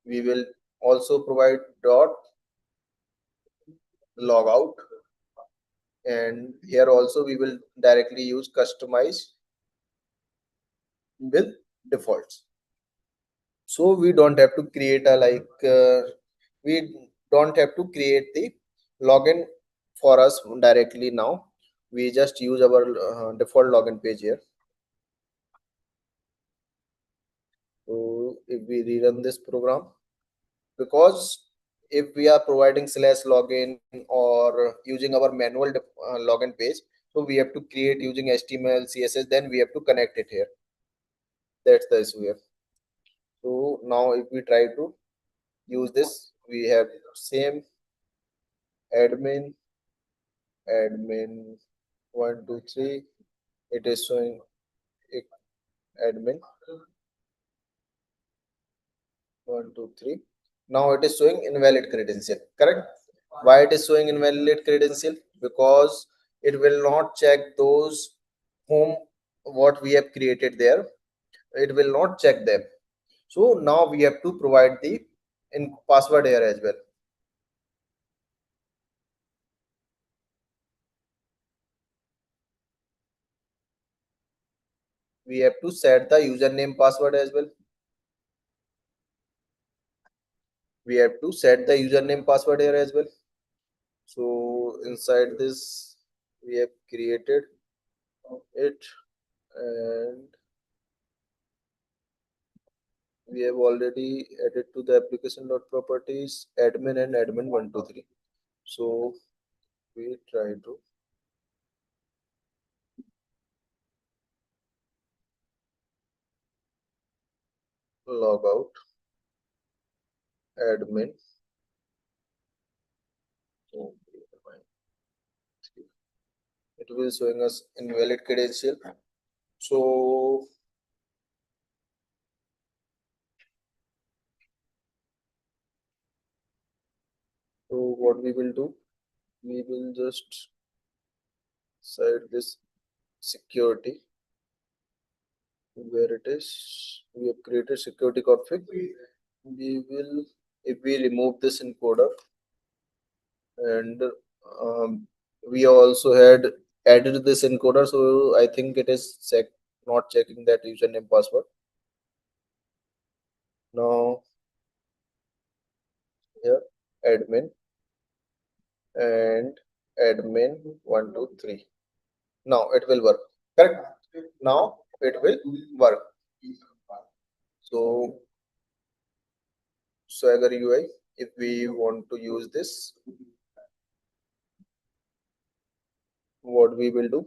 we will also provide dot logout, and here also we will directly use customize with defaults. So we don't have to create a we don't have to create the login for us directly now. We just use our default login page here. So if we rerun this program, because if we are providing slash login or using our manual login page, so we have to create using HTML CSS, then we have to connect it here. That's the issue here. So now if we try to use this, we have same admin 123. It is showing admin 123. Now it is showing invalid credential, correct? Why it is showing invalid credential? Because it will not check those whom what we have created there. It will not check them. So now we have to provide the in password here as well. We have to set the username password as well. We have to set the username password here as well. So inside this we have created it, and we have already added to the application properties admin and admin 123. So we try to log out admin. It will showing us invalid credential. So what we will do, we will just set this security where it is. We have created security config. We will, if we remove this encoder, and we also had added this encoder, so I think it is not checking that username password. Now here admin and admin 123. Now it will work, correct? Now it will work. So Swagger UI, if we want to use this, what we will do,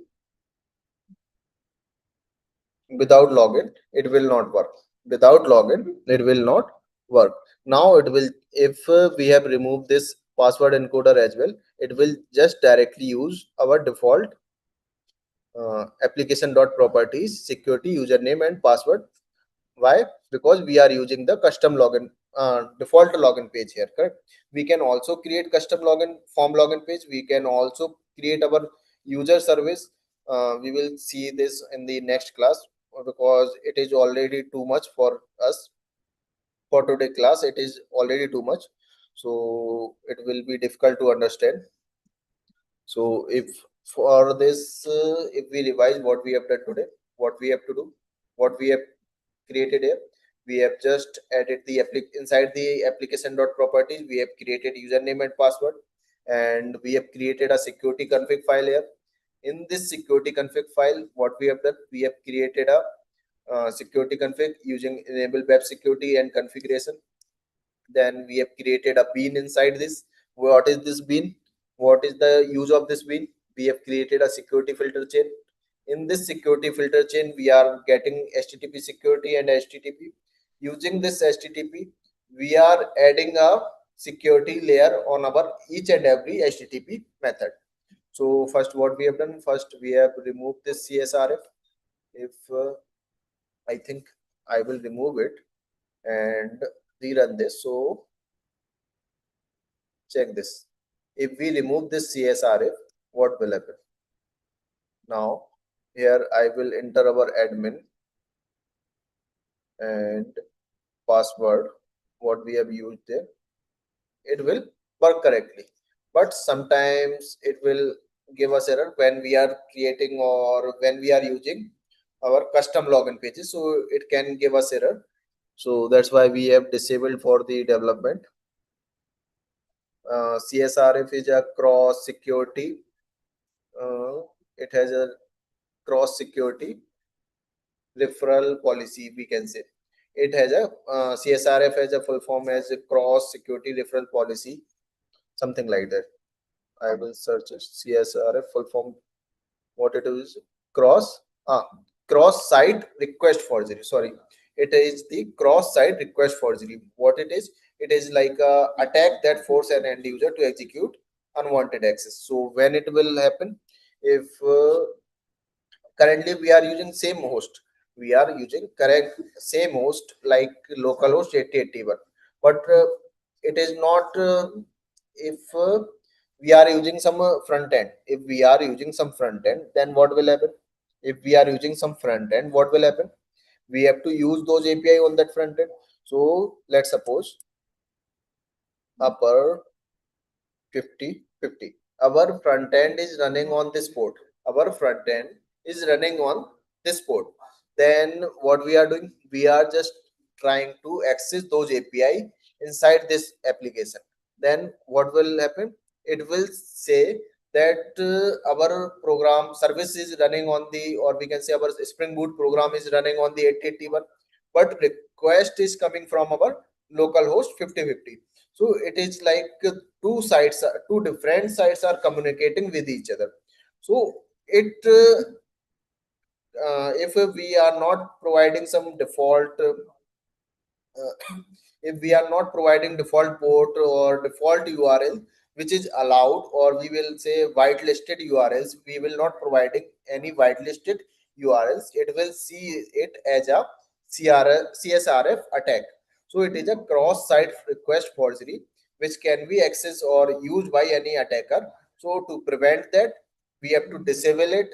without login it will not work. Without login it will not work. Now it will, if we have removed this password encoder as well, it will just directly use our default application dot properties security username and password. Why? Because we are using the custom login default login page here, correct? We can also create custom login form login page. We can also create our user service. We will see this in the next class, because it is already too much for us for today class. It is already too much. so it will be difficult to understand. So if for this, if we revise what we have done today, what we have to do, what we have created here, we have just added the inside the application.properties, we have created username and password, and we have created a security config file here. In this security config file, what we have done, we have created a security config using enable web security and configuration. Then we have created a bean inside this. What is this bean? What is the use of this bean? We have created a security filter chain. In this security filter chain, we are getting HTTP security and HTTP. Using this HTTP, we are adding a security layer on our each and every HTTP method. So first, what we have done, first we have removed this CSRF. If I think I will remove it and rerun this. So check this. If we remove this CSRF, what will happen? Now here I will enter our admin and password what we have used there. It will work correctly, but sometimes it will give us error when we are creating or when we are using our custom login pages, so it can give us error. So that's why we have disabled for the development. CSRF is a cross security. It has a cross security referral policy, we can say. It has a CSRF has a full form as a cross security referral policy, something like that. I will search it. CSRF full form, what it is, cross cross site request forgery. Sorry, it is the cross site request forgery. What it is like a attack that force an end user to execute unwanted access. So when it will happen, if currently we are using same host, we are using correct same host like localhost 8081, but it is not if we are using some front end. If we are using some front end, then what will happen? If we are using some front end, what will happen? We have to use those API on that front end. So let's suppose upper 50 50, our front end is running on this port. Our front end is running on this port. Then what we are doing, we are just trying to access those API inside this application. Then what will happen? It will say that our program service is running on the, or we can say our Spring Boot program is running on the 8081, but request is coming from our local host 5050. So it is like two different sites are communicating with each other. So it if we are not providing some default if we are not providing default port or default URL which is allowed, or we will say whitelisted URLs, we will not providing any whitelisted URLs, it will see it as a CSRF attack. So it is a cross-site request forgery which can be accessed or used by any attacker. So to prevent that, we have to disable it.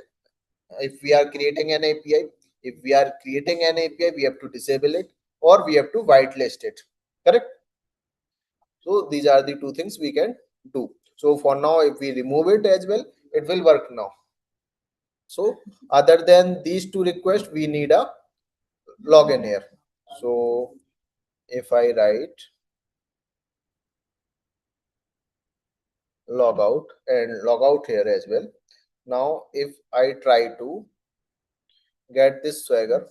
If we are creating an API, if we are creating an API, we have to disable it or we have to whitelist it. Correct? So these are the two things we can do. So for now, if we remove it as well, it will work now. So other than these two requests, we need a login here. So if I write logout and logout here as well. Now if I try to get this Swagger,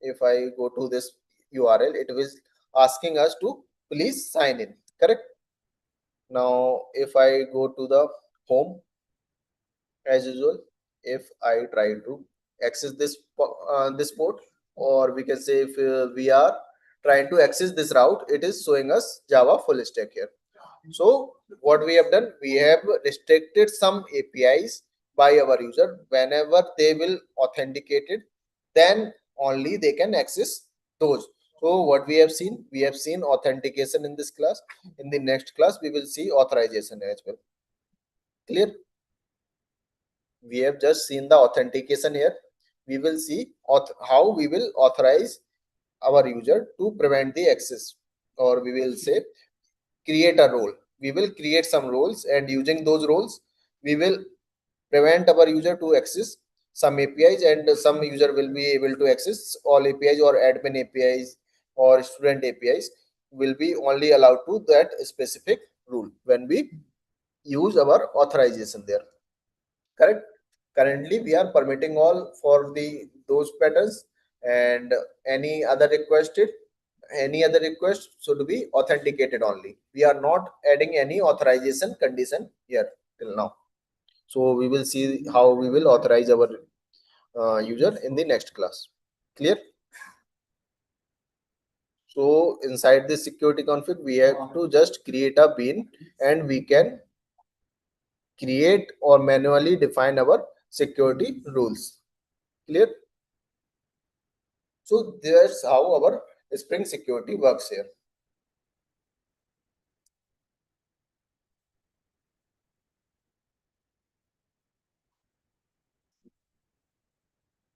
if I go to this URL, it was asking us to please sign in. Correct? Now if I go to the home, as usual, if I try to access this port, or we can say if we are trying to access this route, it is showing us Java full stack here. So what we have done, we have restricted some APIs by our user. Whenever they will authenticate it, then only they can access those. So what we have seen authentication in this class. In the next class, we will see authorization as well. Clear? We have just seen the authentication here. We will see how we will authorize our user to prevent the access, or we will say create a role. We will create some roles, and using those roles, we will prevent our user to access some APIs, and some user will be able to access all APIs, or admin APIs or student APIs will be only allowed to that specific rule when we use our authorization there. Correct? Currently, we are permitting all for the those patterns, and any other request should be authenticated only. We are not adding any authorization condition here till now. So we will see how we will authorize our user in the next class. Clear? So inside this security config, we have to just create a bean, and we can create or manually define our security rules. Clear? So that's how our Spring security works here.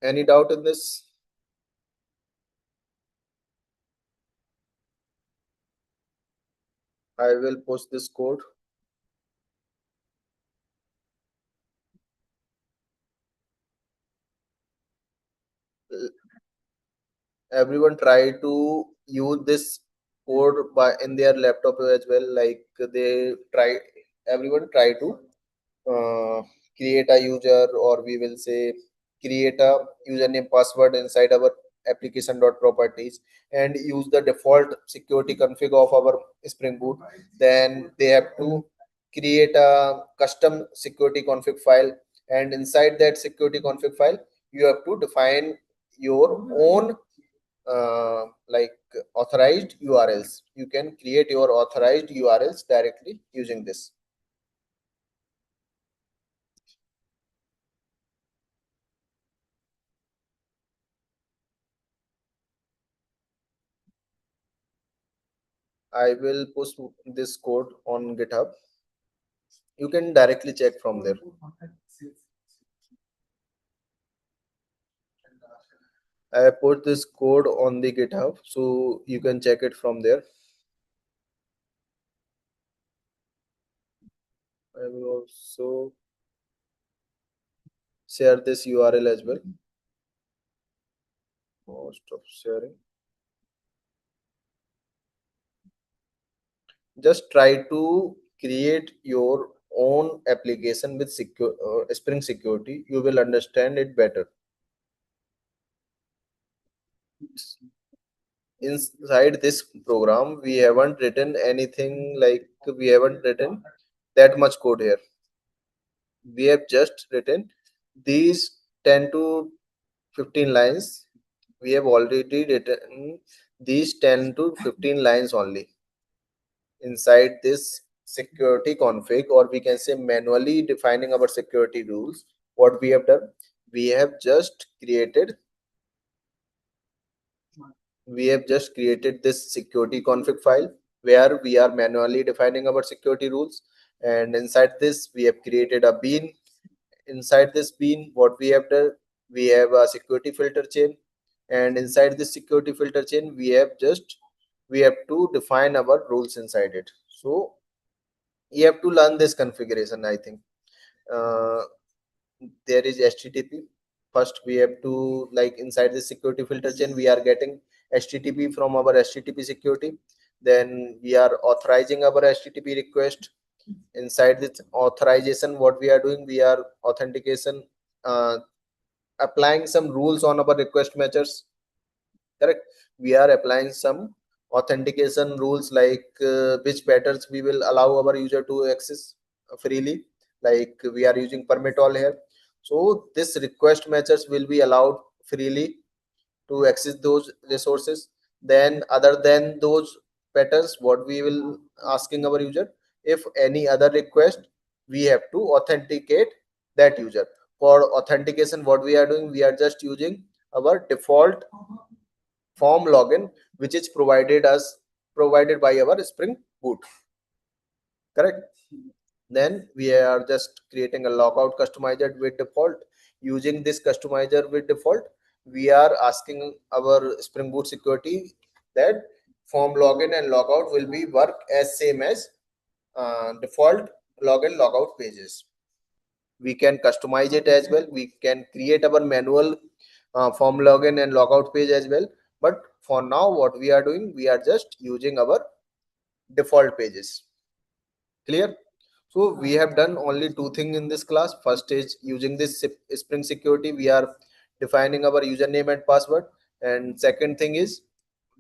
Any doubt in this? I will post this code. Everyone try to use this code by in their laptop as well. Like they try, everyone try to uh, create a user, or we will say create a username password inside our application dot properties, and use the default security config of our Spring Boot. Then they have to create a custom security config file, and inside that security config file you have to define your own like authorized URLs. You can create your authorized URLs directly using this. I will post this code on GitHub. You can directly check from there. I put this code on the GitHub, so you can check it from there. I will also share this URL as well. Most of sharing. Just try to create your own application with secure Spring Security. You will understand it better. Inside this program, we haven't written anything, like we haven't written that much code here. We have just written these 10 to 15 lines. We have already written these 10 to 15 lines only inside this security config, or we can say manually defining our security rules. What we have done, we have just created this security config file where we are manually defining our security rules, and inside this we have created a bean. Inside this bean, what we have done, we have a security filter chain, and inside this security filter chain we have to define our rules inside it. So you have to learn this configuration, I think. uh, there is HTTP. First we have to, like inside the security filter chain, we are getting HTTP from our HTTP security. Then we are authorizing our HTTP request. Inside this authorization, what we are doing, we are authentication, uh, applying some rules on our request matchers. Correct? We are applying some authentication rules, like which patterns we will allow our user to access freely. Like we are using permit all here, so this request matchers will be allowed freely to access those resources. Then other than those patterns, what we will asking our user, if any other request, we have to authenticate that user. For authentication, what we are doing, we are just using our default form login, which is provided by our Spring Boot. Correct? Then we are just creating a logout customizer with default. Using this customizer with default, we are asking our Spring Boot security that form login and logout will be work as same as default login logout pages. We can customize it as well. We can create our manual form login and logout page as well. But for now, what we are doing, we are just using our default pages. Clear? So we have done only two things in this class. First is using this Spring Security. We are defining our username and password. And second thing is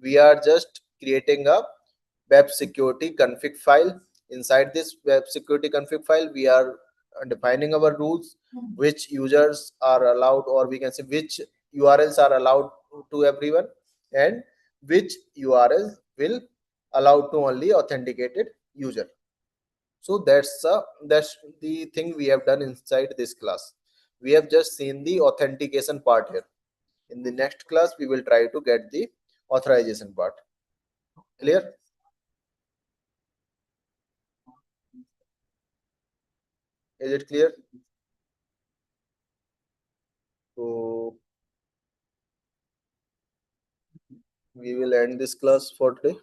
we are just creating a web security config file. Inside this web security config file, we are defining our rules, which users are allowed, or we can say which URLs are allowed to everyone, and which URLs will allow to only authenticated user. So that's the thing we have done inside this class. We have just seen the authentication part here. In the next class, we will try to get the authorization part. Clear? Is it clear? So we will end this class for today.